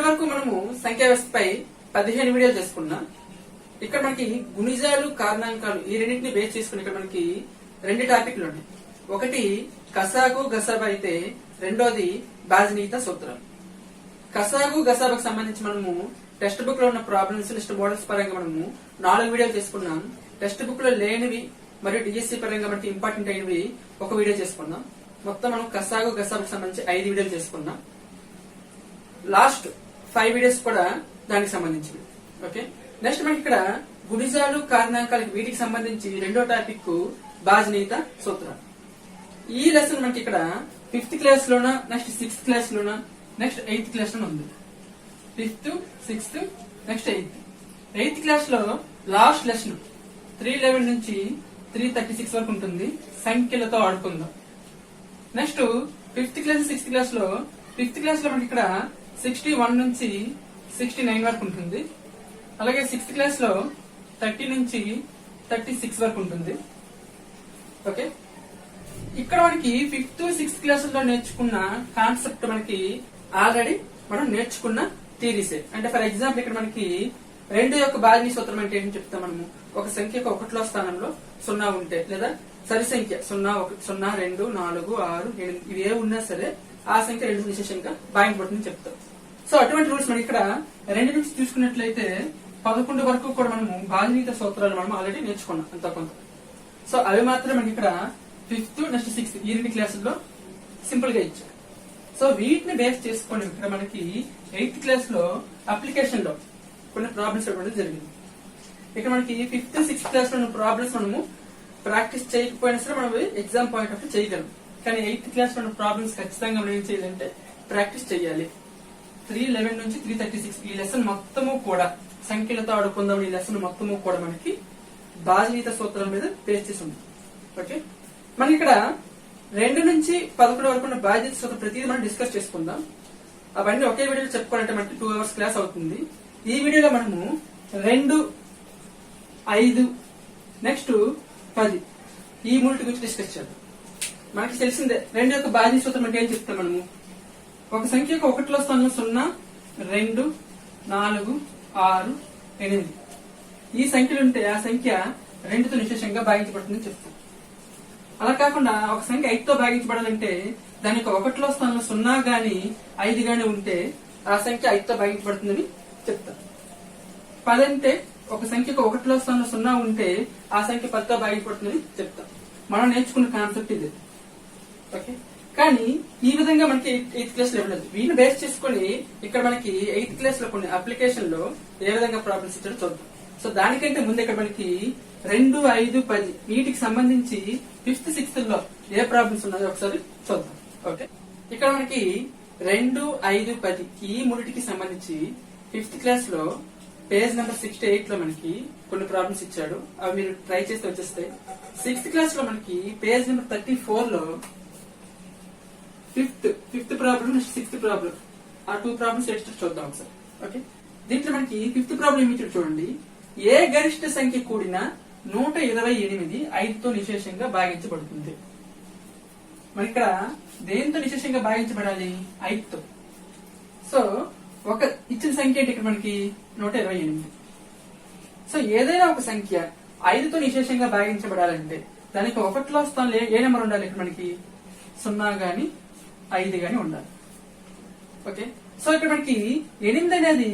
వరకు మనము సంఖ్యా వ్యవస్థపై 15 వీడియోలు చేసుకున్నాం. ఇక్కడ మనకి గుణిజాలు కారణాంకాలు ఈ రెండింటిని బేస్ చేసుకుని ఇక్కడ మనకి 2 టాపిక్లు ఉన్నాయి. ఒకటి కసాగు గసాబా అయితే రెండోది బాజనీత సూత్రాలు. కసాగు గసాబాకు సంబంధించి మనము టెక్స్ట్ బుక్ లో ఉన్న ప్రాబ్లమ్స్ నెక్స్ట్ మోడల్స్ పరంగా మనము 4 వీడియోలు చేసుకున్నాం. టెక్స్ట్ బుక్ లో లేనివి మరియు డిఎస్సి పరంగా మనకి ఇంపార్టెంట్ అయినవి ఒక వీడియో చేసుకున్నాం. మొత్తం మనం కసాగు గసాబాకు సంబంధించి 5 వీడియోలు చేసుకున్నాం. లాస్ట్ 5 వీడియోస్ కూడా దానికి సంబంధించినవి. ఓకే, నెక్స్ట్ మనకి ఇక్కడ గుణిజాలు కారణాంకాలకు వీటికి సంబంధించి రెండో టాపిక్ బాజనీత సూత్రాలు. ఈ లెసన్ మనకి ఇక్కడ 5th క్లాస్ లోన నెక్స్ట్ 6th క్లాస్ లోన నెక్స్ట్ 8th క్లాస్ లోన ఉంది. 5th 6th next 8th class లో లాస్ట్ లెసన్ 311 నుంచి 336 వరకు ఉంటుంది. సంఖ్యలతో ఆడుకుందాం. Next 5th class 6th class లో 5th క్లాస్ లో మనకి ఇక్కడ 61 నుంచి 69 వరకు ఉంటుంది. అలాగే 6th క్లాస్ లో 30 నుంచి 36 వరకు ఉంటుంది. ఓకే, ఇక్కడ మనకి 5th 6th క్లాసుల్లో నేర్చుకున్న కాన్సెప్ట్ మనకి ఆల్రెడీ మనం నేర్చుకున్న థియరీసే. అంటే ఫర్ ఎగ్జాంపుల్ ఇక్కడ మనకి 2 యొక్క బాజనీ సూత్రం అంటే ఏంటి చెప్తాం. మనము ఒక సంఖ్యకు 1లో స్థానంలో 0 ఉంటే లేదా సరి సంఖ్య 0, 1, 0, 2, 4, 6, 8 ఇవి ఏ ఉన్నా సరే ఆ సంఖ్య 2 విశేషంగా భాగించబడుతుందని చెప్తాం. సో అటువంటి రూల్స్ మనం ఇక్కడ 2 నుంచి చూసుకున్నట్లయితే 11 వరకు కూడా మనము బాజనీత సూత్రాలు మనం ఆల్రెడీ నేర్చుకున్నాం అంత కొంత. సో అవి మాత్రం మనకి ఇక్కడ 5th నెక్స్ట్ 6th ఈ 2 క్లాసుల్లో సింపుల్ గా ఇచ్చారు. సో వీటిని బేస్ చేసుకొని ఇక్కడ మనకి 8th క్లాస్ లో అప్లికేషన్ లో కొన్ని ప్రాబ్లమ్స్ ఇవ్వడం జరిగింది. ఇక్కడ మనకి 5th 6th క్లాస్ లో ఉన్న ప్రాబ్లమ్స్ మనము ప్రాక్టీస్ చేయకపోయినా సరే మనం ఎగ్జామ్ పాయింట్ ఆఫ్ చేయగలం. కానీ 8th క్లాస్ లో ఉన్న ప్రాబ్లమ్స్ ఖచ్చితంగా మనం ఏం చేయాలంటే ప్రాక్టీస్ చేయాలి. 311 నుంచి 336 ఈ లెసన్ మొత్తము కూడా సంఖ్యలతో ఆడుకుందాం. ఈ లెసన్ మొత్తము కూడా మనకి బాజనీత సూత్రాల మీద బేస్ చేసి ఉంది. ఓకే, మనకి ఇక్కడ 2 నుంచి 11 వరకు ఉన్న బాజనీత సూత్రం ప్రతిదీ మనం డిస్కస్ చేసుకుందాం. అవన్నీ ఒకే వీడియోలో చెప్పుకోవాలంటే మనకి 2 hours క్లాస్ అవుతుంది. ఈ వీడియోలో మనము 2, 5 నెక్స్ట్ 10 ఈ మూడింటి గురించి డిస్కస్ చేద్దాం. మనకి తెలిసిందే 2 యొక్క బాజనీ సూత్రం అంటే ఏం చెప్తాం. మనము ఒక సంఖ్యకు 1లో స్థానంలో 0, 2, 4, 6, 8 ఈ సంఖ్యలు ఉంటే ఆ సంఖ్య 2తో నిశేషంగా భాగించబడుతుందని చెప్తాం. అలా కాకుండా ఒక సంఖ్య 5తో భాగించబడాలంటే దాని యొక్క 1లో స్థానంలో 0 గాని 5 గాని ఉంటే ఆ సంఖ్య 5తో భాగించబడుతుందని చెప్తాం. 10 అంటే ఒక సంఖ్యకు 1లో స్థానంలో 0 ఉంటే ఆ సంఖ్య 10తో భాగించబడుతుందని చెప్తాం. మనం నేర్చుకున్న కాన్సెప్ట్ ఇది. ఓకే, కానీ ఈ విధంగా మనకి 8th క్లాస్ లో ఇవ్వలేదు. వీటిని బేస్ చేసుకుని ఇక్కడ మనకి 8th క్లాస్ లో కొన్ని అప్లికేషన్ లో ఏ విధంగా ప్రాబ్లమ్స్ ఇచ్చారో చూద్దాం. సో దానికంటే ముందు ఇక్కడ మనకి 2, 5, 10 వీటికి సంబంధించి 5th 6th లో ఏ ప్రాబ్లమ్స్ ఉన్నాయో ఒకసారి చూద్దాం. ఓకే, ఇక్కడ మనకి 2, 5, 10 ఈ మూడిటికి సంబంధించి 5th క్లాస్ లో పేజ్ నెంబర్ 68 లో మనకి కొన్ని ప్రాబ్లమ్స్ ఇచ్చాడు. అవి మీరు ట్రై చేస్తే వచ్చేస్తాయి. 6th క్లాస్ లో మనకి పేజ్ నెంబర్ 34 లో fifth problem next 6th problem ఆ 2 ప్రాబ్లమ్స్ ఎక్స్ట్రా చూద్దాం ఒకసారి. ఓకే, దీంట్లో మనకి 5th ప్రాబ్లం ఏమి చూడండి. ఏ గరిష్ట సంఖ్య కూడిన 128 5తో నిశేషంగా భాగించబడుతుంది. మరి ఇక్కడ దేంతో నిశేషంగా భాగించబడాలి? 5తో. సో ఒక ఇచ్చిన సంఖ్య ఏంటి ఇక్కడ మనకి 128. సో ఏదైనా ఒక సంఖ్య 5తో నిశేషంగా భాగించబడాలంటే దానికి 1లో స్థానంలో ఏ నెంబర్ ఉండాలి? ఇక్కడ మనకి 0 గాని 5 గాని ఉండాలి. ఓకే, సో ఇక్కడ మనకి 8 అనేది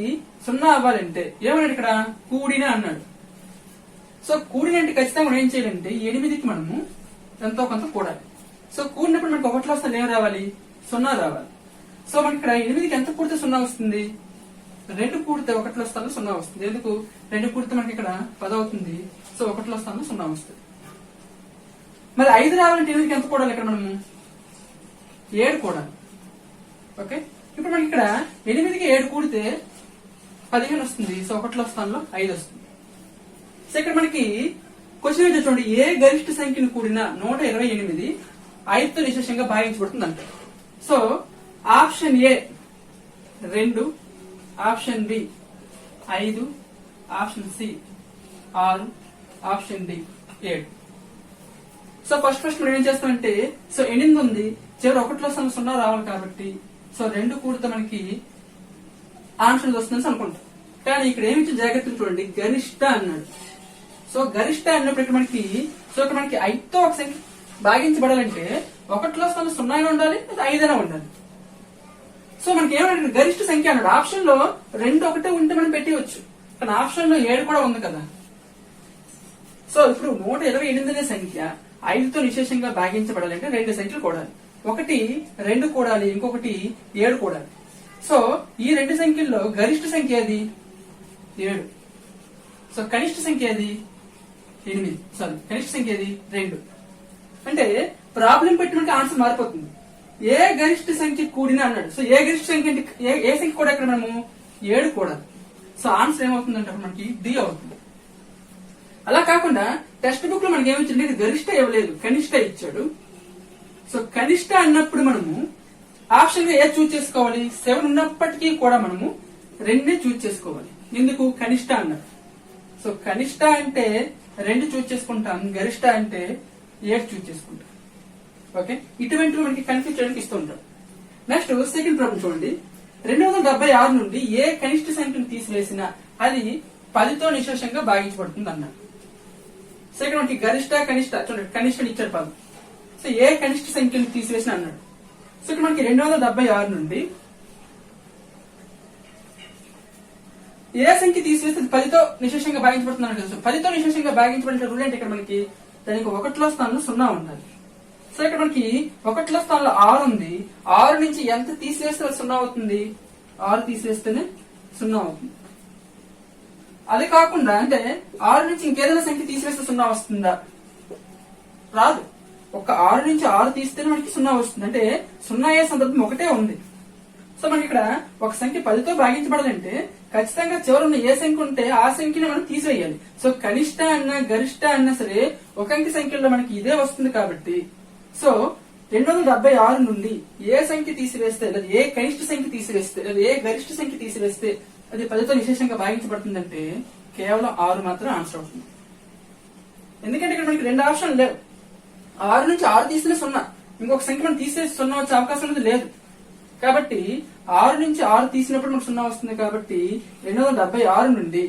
0 అవ్వాలంటే ఏమన్నాడు? ఇక్కడ కూడిన అన్నాడు. సో కూడిన అంటే ఖచ్చితంగా మనం ఏం చేయాలంటే 8కి మనము ఎంతో కొంత కూడాలి. సో కూడినప్పుడు మనకి 1లో స్థానం ఏం రావాలి? 0 రావాలి. సో మనకి ఇక్కడ 8కి ఎంత కూడితే 0 వస్తుంది? 2 కూడితే 1లో స్థానం 0 వస్తుంది. ఎందుకు? 2 కూడితే మనకి ఇక్కడ 10 అవుతుంది. సో 1లో స్థానం 0 వస్తుంది. మరి 5 రావాలంటే 8కి ఎంత కూడాలి? ఇక్కడ మనము 7 కూడాలి. ఓకే, ఇప్పుడు మనకి ఇక్కడ 8కి 7 కూడితే 15 వస్తుంది. సో 1లో స్థానంలో 5 వస్తుంది. సో ఇక్కడ మనకి క్వశ్చన్ ఏంటో చూడండి. ఏ గరిష్ట సంఖ్యను కూడిన 128 5తో నిశేషంగా భాగించబడుతుంది అంటే. So option A 2, option B 5, option C 6, option D 7. So first మనం ఏం చేస్తామంటే సో 8 ఉంది, చివరి 1లో 0 రావాలి కాబట్టి సో 2 కూడితే మనకి ఆన్సర్ వస్తుందని అనుకుంటాం. కానీ ఇక్కడ ఏమి ఇచ్చిన జాగ్రత్తలు చూడండి, గరిష్ట అన్నాడు. సో గరిష్ట అన్నప్పుడు ఇక్కడ మనకి 5తో ఒక సంఖ్య భాగించబడాలంటే 1లో స్థానం 0 అయినా ఉండాలి, 5 అయినా ఉండాలి. సో మనకి ఏమన్నా గరిష్ట సంఖ్య అన్నాడు. ఆప్షన్ లో 2 ఒకటే ఉంటే మనం పెట్టవచ్చు, కానీ ఆప్షన్ లో 7 కూడా ఉంది కదా. సో ఇప్పుడు 128 అనే సంఖ్య 5తో నిశేషంగా భాగించబడాలంటే 2 సంఖ్యలు కూడాలి. ఒకటి 2 కూడాలి, ఇంకొకటి 7 కూడాలి. సో ఈ 2 సంఖ్యల్లో గరిష్ట సంఖ్య ఏది? 7. సో కనిష్ట సంఖ్య ఏది? 8. సారీ, కనిష్ట సంఖ్య ఏది? 2. అంటే ప్రాబ్లం పెట్టి మనకి ఆన్సర్ మారిపోతుంది. ఏ గరిష్ట సంఖ్య కూడినా అన్నాడు. సో ఏ గరిష్ట సంఖ్య అంటే ఏ సంఖ్య కూడా ఇక్కడ మనము 7 కూడాలి. సో ఆన్సర్ ఏమవుతుందంటే మనకి డి అవుతుంది. అలా కాకుండా టెక్స్ట్ బుక్ లో మనకి ఏమి ఇచ్చింది, గరిష్ట ఇవ్వలేదు, కనిష్ట ఇచ్చాడు. సో కనిష్ట అన్నప్పుడు మనము ఆప్షన్ గా ఏ చూజ్ చేసుకోవాలి? 7 ఉన్నప్పటికీ కూడా మనము 2 చూజ్ చేసుకోవాలి. ఎందుకు? కనిష్ట అన్నారు. సో కనిష్ట అంటే 2 చూజ్ చేసుకుంటాం, గరిష్ట అంటే 7 చూజ్ చేసుకుంటాం. ఓకే, ఇటువంటివి మనకి కన్ఫ్యూజ్ చేయడానికి ఇస్తూ ఉంటాం. నెక్స్ట్ సెకండ్ ప్రాబ్లం చూడండి. 276 నుండి ఏ కనిష్ట సంఖ్యను తీసివేసినా అది 10తో నిశేషంగా భాగించబడుతుంది అన్నారు. సో ఇక్కడ మనకి గరిష్ట కనిష్ట చూడండి, కనిష్ట ఇచ్చారు పదం. సో ఏ కనిష్ట సంఖ్యను తీసివేసిన అన్నాడు. సో ఇక్కడ మనకి 276 నుండి ఏ సంఖ్య తీసివేస్తే 10తో నిశేషంగా భాగించబడుతుంది అన్నాడు కదా. 10తో నిశేషంగా భాగించబడిన రూల్ అంటే ఇక్కడ మనకి దానికి 1లో స్థానంలో 0 ఉండాలి. సో ఇక్కడ మనకి 1లో స్థానంలో 6 ఉంది. 6 నుంచి ఎంత తీసివేస్తే 0 అవుతుంది? 6 తీసివేస్తేనే 0 అవుతుంది. అది కాకుండా అంటే 6 నుంచి ఇంకేదైనా సంఖ్య తీసివేస్తే 0 వస్తుందా? రాదు. ఒక 6 నుంచి 6 తీస్తేనే మనకి 0 వస్తుంది. అంటే 0 అయ్యే సందర్భం ఒకటే ఉంది. సో మనకి ఇక్కడ ఒక సంఖ్య 10తో భాగించబడాలంటే ఖచ్చితంగా చివరి ఏ సంఖ్య ఉంటే ఆ సంఖ్యని మనం తీసివేయాలి. సో కనిష్ట అన్నా గరిష్ట అన్నా సరే ఒక అంకె సంఖ్యలో మనకి ఇదే వస్తుంది కాబట్టి సో 276 నుండి ఏ సంఖ్య తీసివేస్తే లేదా ఏ కనిష్ట సంఖ్య తీసివేస్తే లేదా ఏ గరిష్ట సంఖ్య తీసివేస్తే అది 10తో నిశేషంగా భాగించబడుతుందంటే కేవలం 6 మాత్రం ఆన్సర్ అవుతుంది. ఎందుకంటే ఇక్కడ మనకి 2 ఆప్షన్లు లేవు. 6 నుంచి 6 తీస్తేనే 0, ఇంకొక సంఖ్య మనం తీసేసి 0 వచ్చే అవకాశం అనేది లేదు. కాబట్టి 6 నుంచి 6 తీసినప్పుడు మనకు 0 వస్తుంది. కాబట్టి 276 నుండి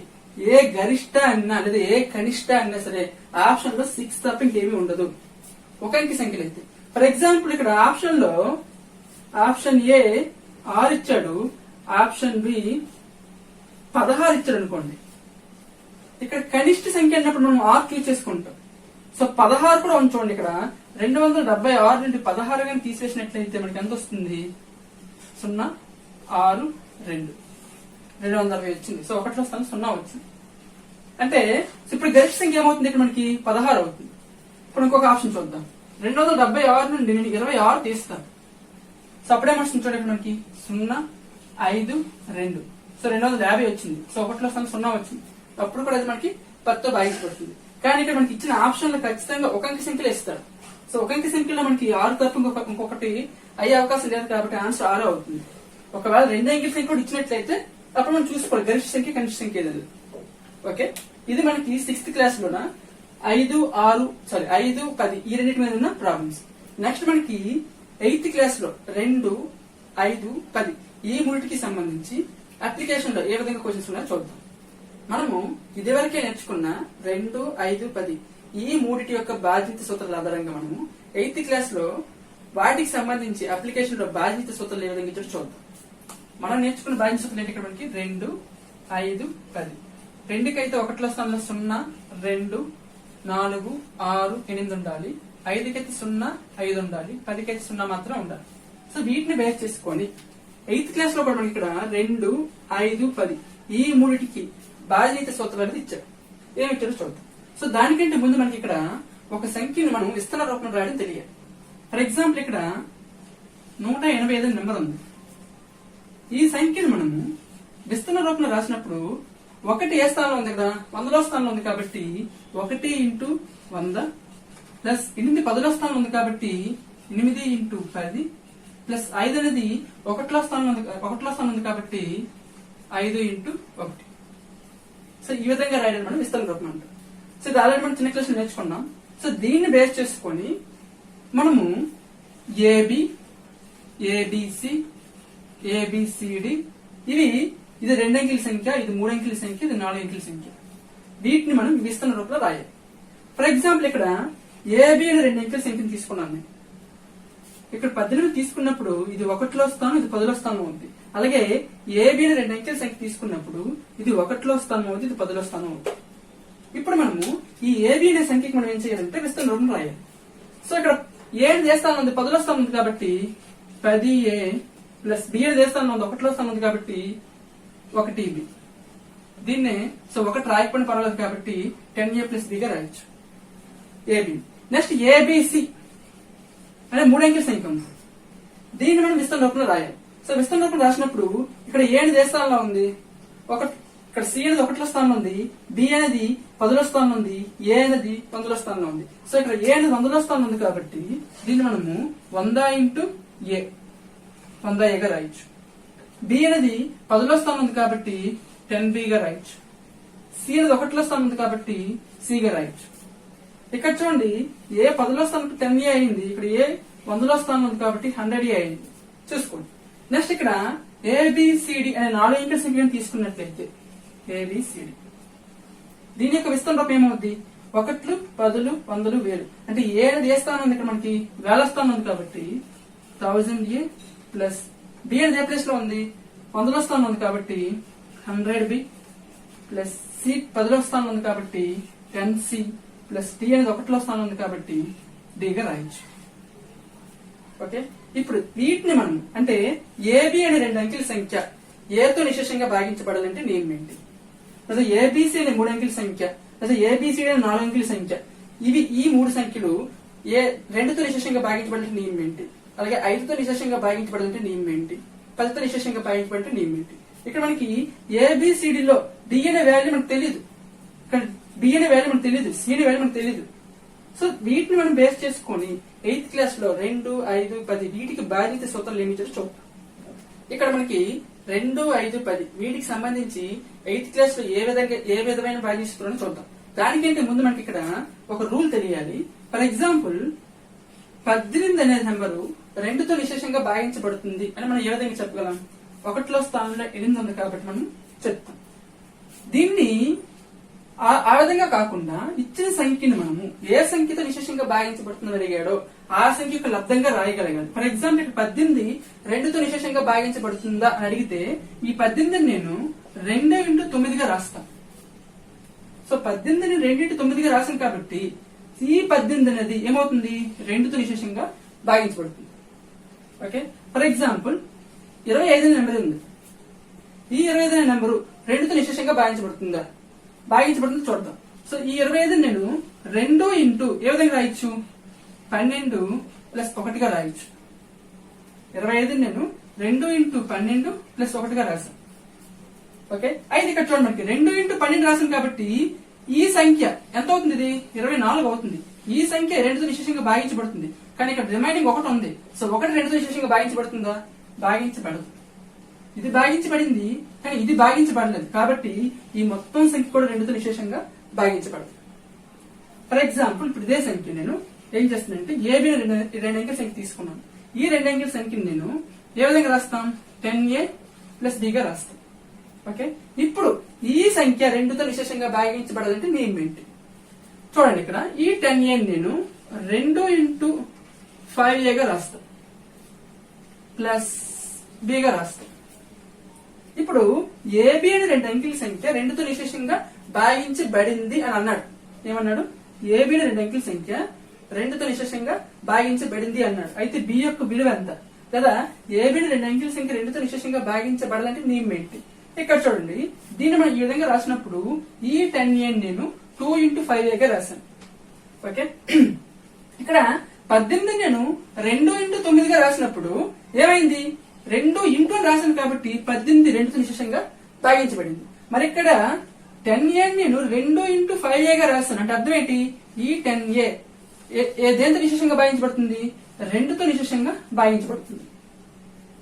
ఏ గరిష్ట అన్నా లేదా ఏ కనిష్ట అన్నా సరే ఆప్షన్ లో 6 తప్ప ఇంకేమీ ఉండదు, ఒక అంకె సంఖ్యలు అయితే. ఫర్ ఎగ్జాంపుల్ ఇక్కడ ఆప్షన్ లో ఆప్షన్ ఏ 6 ఇచ్చాడు, ఆప్షన్ బి 16 ఇచ్చాడు అనుకోండి. ఇక్కడ కనిష్ట సంఖ్య అన్నప్పుడు మనం 6 చూస్ చేసుకుంటాం. సో 16 కూడా ఉంచుకోండి. ఇక్కడ 276 నుండి 16 గాని తీసేసినట్లయితే మనకి ఎంత వస్తుంది? 0, 6, 2, 260 వచ్చింది. సో 1లో స్థానం 0 వచ్చింది. అంటే ఇప్పుడు గరిష్ట సంఖ్య ఏమవుతుంది? ఇక్కడ మనకి 16 అవుతుంది. ఇప్పుడు ఇంకొక ఆప్షన్ చూద్దాం. 276 నుండి నేను 26 తీస్తాను. సో అప్పుడేమొస్తుంది చూడండి, మనకి 0, 5, 2. సో 250 వచ్చింది. సో 1లో స్థానం 0 వచ్చింది. అప్పుడు కూడా అది మనకి 10తో భాగించబడుతుంది. కానీ ఇక్కడ మనకి ఇచ్చిన ఆప్షన్ లో ఖచ్చితంగా ఒక అంకె సంఖ్యలో ఇస్తాడు. సో ఒక అంకె సంఖ్యలో మనకి 6 తప్ప ఇంకొకటి అయ్యే అవకాశం లేదు కాబట్టి ఆన్సర్ 6 అవుతుంది. ఒకవేళ 2 అంకెల సంఖ్య కూడా ఇచ్చినట్లయితే అప్పుడు మనం చూసుకోవాలి గరిష్ట సంఖ్య కనిష్ట సంఖ్య ఏది. ఓకే, ఇది మనకి 6th క్లాస్ లోన 5, 10 ఈ రెండింటి మీద ఉన్న ప్రాబ్లమ్స్. నెక్స్ట్ మనకి 8th క్లాస్ లో 2, 5, 10 ఈ మూడిటికి సంబంధించి అప్లికేషన్ లో ఏ విధంగా క్వశ్చన్స్ ఉన్నాయో చూద్దాం. మనము ఇదివరకే నేర్చుకున్న 2, 5, 10 ఈ మూడిటి యొక్క బాధ్యత సూత్రాల ఆధారంగా మనము 8th క్లాస్ లో వాటికి సంబంధించి అప్లికేషన్ లో బాధ్యత సూత్రాలు ఏ విధంగా చూద్దాం. మనం నేర్చుకున్న బాధ్యత సూత్రాలు ఏంటి? ఇక్కడ మనకి 2, 5, 10. 2కి అయితే 1లో స్థానంలో 0, 2, 4, 6, 8 ఉండాలి. 5కి అయితే 0, 5 ఉండాలి. 10కి అయితే 0 మాత్రం ఉండాలి. సో వీటిని బేస్ చేసుకొని 8th క్లాస్ లో కూడా మనకి ఇక్కడ 2, 5, 10 ఈ మూడిటికి బాధ్యత సూత్రాలు అనేది ఇచ్చారు. ఏమి ఇచ్చారో చూద్దాం. సో దానికంటే ముందు మనకి ఇక్కడ ఒక సంఖ్యను మనం విస్తరణ రూపంలో రాయడం తెలియాలి. ఫర్ ఎగ్జాంపుల్ ఇక్కడ 185 నెంబర్ ఉంది. ఈ సంఖ్యను మనము విస్తరణ రూపంలో రాసినప్పుడు 1 ఏ స్థానంలో ఉంది కదా? 100లో స్థానంలో ఉంది కాబట్టి 1 ఇంటూ 100 ప్లస్ 8 10లో స్థానంలో ఉంది కాబట్టి 8 ఇంటూ 10 ప్లస్ 5 అనేది 1లో స్థానంలో ఉంది కాబట్టి 5 ఇంటూ 1. సో ఈ విధంగా రాయడం మనం విస్తరణ రూపం అంటాం. సో ఇది ఆల్రెడీ మనం చిన్న క్లాస్ నేర్చుకున్నాం. సో దీన్ని బేస్ చేసుకొని మనము ఏబి, ఏబిసి, ఏబిసిడి ఇవి ఇది 2 అంకెల సంఖ్య, ఇది 3 అంకెల సంఖ్య, ఇది 4 అంకెల సంఖ్య. వీటిని మనం విస్తరణ రూపంలో రాయాలి. ఫర్ ఎగ్జాంపుల్ ఇక్కడ ఏబి అనే 2 అంకెల సంఖ్యను తీసుకున్నాను నేను. ఇక్కడ 18 తీసుకున్నప్పుడు ఇది 1లో స్థానం, ఇది 10లో స్థానం అవుతుంది. అలాగే ఏబి అనే 2 అంకెల సంఖ్య తీసుకున్నప్పుడు ఇది 1లో స్థానం అవుతుంది, ఇది 10లో స్థానం అవుతుంది. ఇప్పుడు మనము ఈ ఏబి అనే సంఖ్యకి మనం ఏం చేయాలంటే విస్తరణ రూపంలో రాయాలి. సో ఇక్కడ ఏ అనే స్థానం ఉంది, 10లో స్థానం ఉంది కాబట్టి 10a ప్లస్ బి అనే స్థానం ఉంది, 1లో స్థానం ఉంది కాబట్టి 1b. దీన్నే సో 1 రాయకపోయినా పర్వాలేదు కాబట్టి 10a ప్లస్ b గా రాయొచ్చు ఏబి. నెక్స్ట్ ఏబిసి అనే 3 అంకెల సంఖ్య ఉంది. దీన్ని మనం విస్తరణ రూపంలో రాయాలి. సో విస్తరణ రూపంలో రాసినప్పుడు ఇక్కడ ఏ అనేది ఏ స్థానంలో ఉంది, ఇక్కడ సి అనేది 1లో స్థానంలో ఉంది, బి అనేది 10లో స్థానంలో ఉంది, ఏ అనేది 100లో స్థానంలో ఉంది. సో ఇక్కడ ఏ అనేది 100లో స్థానంలో ఉంది కాబట్టి దీన్ని మనము 100 ఇంటూ ఏ 100a గా రాయొచ్చు. బి అనేది 10లో స్థానం ఉంది కాబట్టి 10b గా రాయొచ్చు. సి అనేది 1లో స్థానం ఉంది కాబట్టి c గా రాయొచ్చు. ఇక్కడ చూడండి ఏ 10లో స్థానం 10a అయింది, ఇక్కడ ఏ 100లో స్థానం ఉంది కాబట్టి 100a అయింది. చూసుకోండి. నెక్స్ట్ ఇక్కడ ఏబిసిడి అనే 4 అంకెల సంఖ్యను తీసుకున్నట్లయితే ఏబిసిడి దీని యొక్క విస్తరణ రూపం ఏమవుద్ది, 1, 10, 100, 1000. అంటే ఏ అనేది ఏ స్థానం ఉంది, ఇక్కడ మనకి వేల స్థానం ఉంది కాబట్టి 1000a ప్లస్ బి అనేది ఏ ప్లేస్ లో ఉంది, 100లో స్థానం ఉంది కాబట్టి 100b ప్లస్ సి 10లో స్థానం ఉంది కాబట్టి 10c ప్లస్ డి అనేది 1లో స్థానం ఉంది కాబట్టి d గా రాయొచ్చు. ఓకే, ఇప్పుడు వీటిని మనం అంటే ఏబి అనే 2 అంకెల సంఖ్య ఏతో నిశేషంగా భాగించబడాలంటే నియమం ఏంటి, లేదా ఏబిసి అనే 3 అంకెల సంఖ్య, లేదా ఏబిసిడి అనే 4 అంకెల సంఖ్య, ఇవి ఈ 3 సంఖ్యలు ఏ 2తో నిశేషంగా భాగించబడాలంటే నియమం ఏంటి, అలాగే 5తో నిశేషంగా భాగించబడాలంటే నియమం ఏంటి, 10తో నిశేషంగా భాగించబడాలంటే నియమం ఏంటి. ఇక్కడ మనకి ఏబిసిడిలో డి అనే వాల్యూ మనకు తెలియదు, ఇక్కడ బి అనే వాల్యూ మనకు తెలియదు, సి అనే వాల్యూ మనకు తెలియదు. సో వీటిని మనం బేస్ చేసుకుని 8th క్లాస్ లో 2, 5, 10 వీటికి బాధ్యత సూత్రాలు ఏమి చూద్దాం. ఇక్కడ మనకి 2, 5, 10 వీటికి సంబంధించి 8th క్లాస్ లో ఏ విధమైన బాధ్యత సూత్రాలను చూద్దాం. దానికంటే ముందు మనకి ఇక్కడ ఒక రూల్ తెలియాలి. ఫర్ ఎగ్జాంపుల్ 18 అనే నెంబరు 2తో నిశేషంగా భాగించబడుతుంది అని మనం ఏ విధంగా చెప్పగలం, 1లో స్థానంలో 8 ఉంది కాబట్టి మనం చెప్తాం. దీన్ని ఆ విధంగా కాకుండా ఇచ్చిన సంఖ్యను మనము ఏ సంఖ్యతో నిశేషంగా భాగించబడుతుందని అడిగాడో ఆ సంఖ్యకు లబ్ధంగా రాయగలగాలి. ఫర్ ఎగ్జాంపుల్ ఇక్కడ 18 2తో నిశేషంగా భాగించబడుతుందా అని అడిగితే ఈ 18 నేను 2 ఇంటూ 9గా రాస్తాను. సో 18ని 2 ఇంటూ 9గా రాసాను కాబట్టి ఈ 18 అనేది ఏమవుతుంది, 2తో నిశేషంగా భాగించబడుతుంది. ఓకే, ఫర్ ఎగ్జాంపుల్ 25 నెంబర్ ఉంది. ఈ 25 అనే నెంబరు 2తో నిశేషంగా భాగించబడుతుందా, భాగించబడుతుంది చూద్దాం. సో ఈ 25 నేను 2 ఇంటూ ఏ విధంగా రాయొచ్చు, 12 ప్లస్ 1గా రాయొచ్చు. 25 నేను 2 ఇంటూ 12 ప్లస్ 1గా రాశాను. ఓకే, అయితే ఇక్కడ చూడండి మనకి 2 ఇంటూ 12 రాశాను కాబట్టి ఈ సంఖ్య ఎంత అవుతుంది, ఇది 24 అవుతుంది. ఈ సంఖ్య 2తో నిశేషంగా భాగించబడుతుంది. కానీ ఇక్కడ రిమైనింగ్ 1 ఉంది. సో 1 2తో నిశేషంగా భాగించబడుతుందా, భాగించబడదు. ఇది భాగించబడింది కానీ ఇది భాగించబడలేదు కాబట్టి ఈ మొత్తం సంఖ్య కూడా 2తో నిశేషంగా భాగించబడదు. ఫర్ ఎగ్జాంపుల్ ఇప్పుడు ఇదే సంఖ్య నేను ఏం చేస్తున్నానంటే ఏబి 2 అంకెల సంఖ్య తీసుకున్నాను. ఈ 2 అంకెల సంఖ్యను నేను ఏ విధంగా రాస్తాం, 10a ప్లస్ b గా రాస్తాం. ఓకే, ఇప్పుడు ఈ సంఖ్య 2తో నిశేషంగా భాగించబడాలంటే నియమం ఏంటి చూడండి. ఇక్కడ ఈ 10a నేను 2 ఇంటూ 5a గా రాస్తాం ప్లస్ b గా రాస్తాం. ఇప్పుడు ఏబి అనే 2 అంకెల సంఖ్య 2తో నిశేషంగా భాగించబడింది అని అన్నాడు. ఏమన్నాడు, ఏబి అనే 2 అంకెల సంఖ్య 2తో నిశేషంగా భాగించబడింది అన్నాడు. అయితే బి యొక్క విలువ ఎంత, లేదా ఏబి అనే 2 అంకెల సంఖ్య 2తో నిశేషంగా భాగించబడాలంటే నియమం ఏంటి. ఇక్కడ చూడండి, దీన్ని మనం ఈ విధంగా రాసినప్పుడు ఈ 10a నేను 2 ఇంటూ 5a గా రాశాను. ఓకే, ఇక్కడ 18 నేను 2 ఇంటూ 9గా రాసినప్పుడు ఏమైంది, 2 ఇంటూ రాశాను కాబట్టి 18 2తో నిశేషంగా భాగించబడింది. మరి ఇక్కడ 10a నేను 2 ఇంటూ 5a గా రాశాను. అంటే అర్థం ఏంటి, ఈ 10a దేంతో నిశేషంగా భాగించబడుతుంది, 2తో నిశేషంగా భాగించబడుతుంది.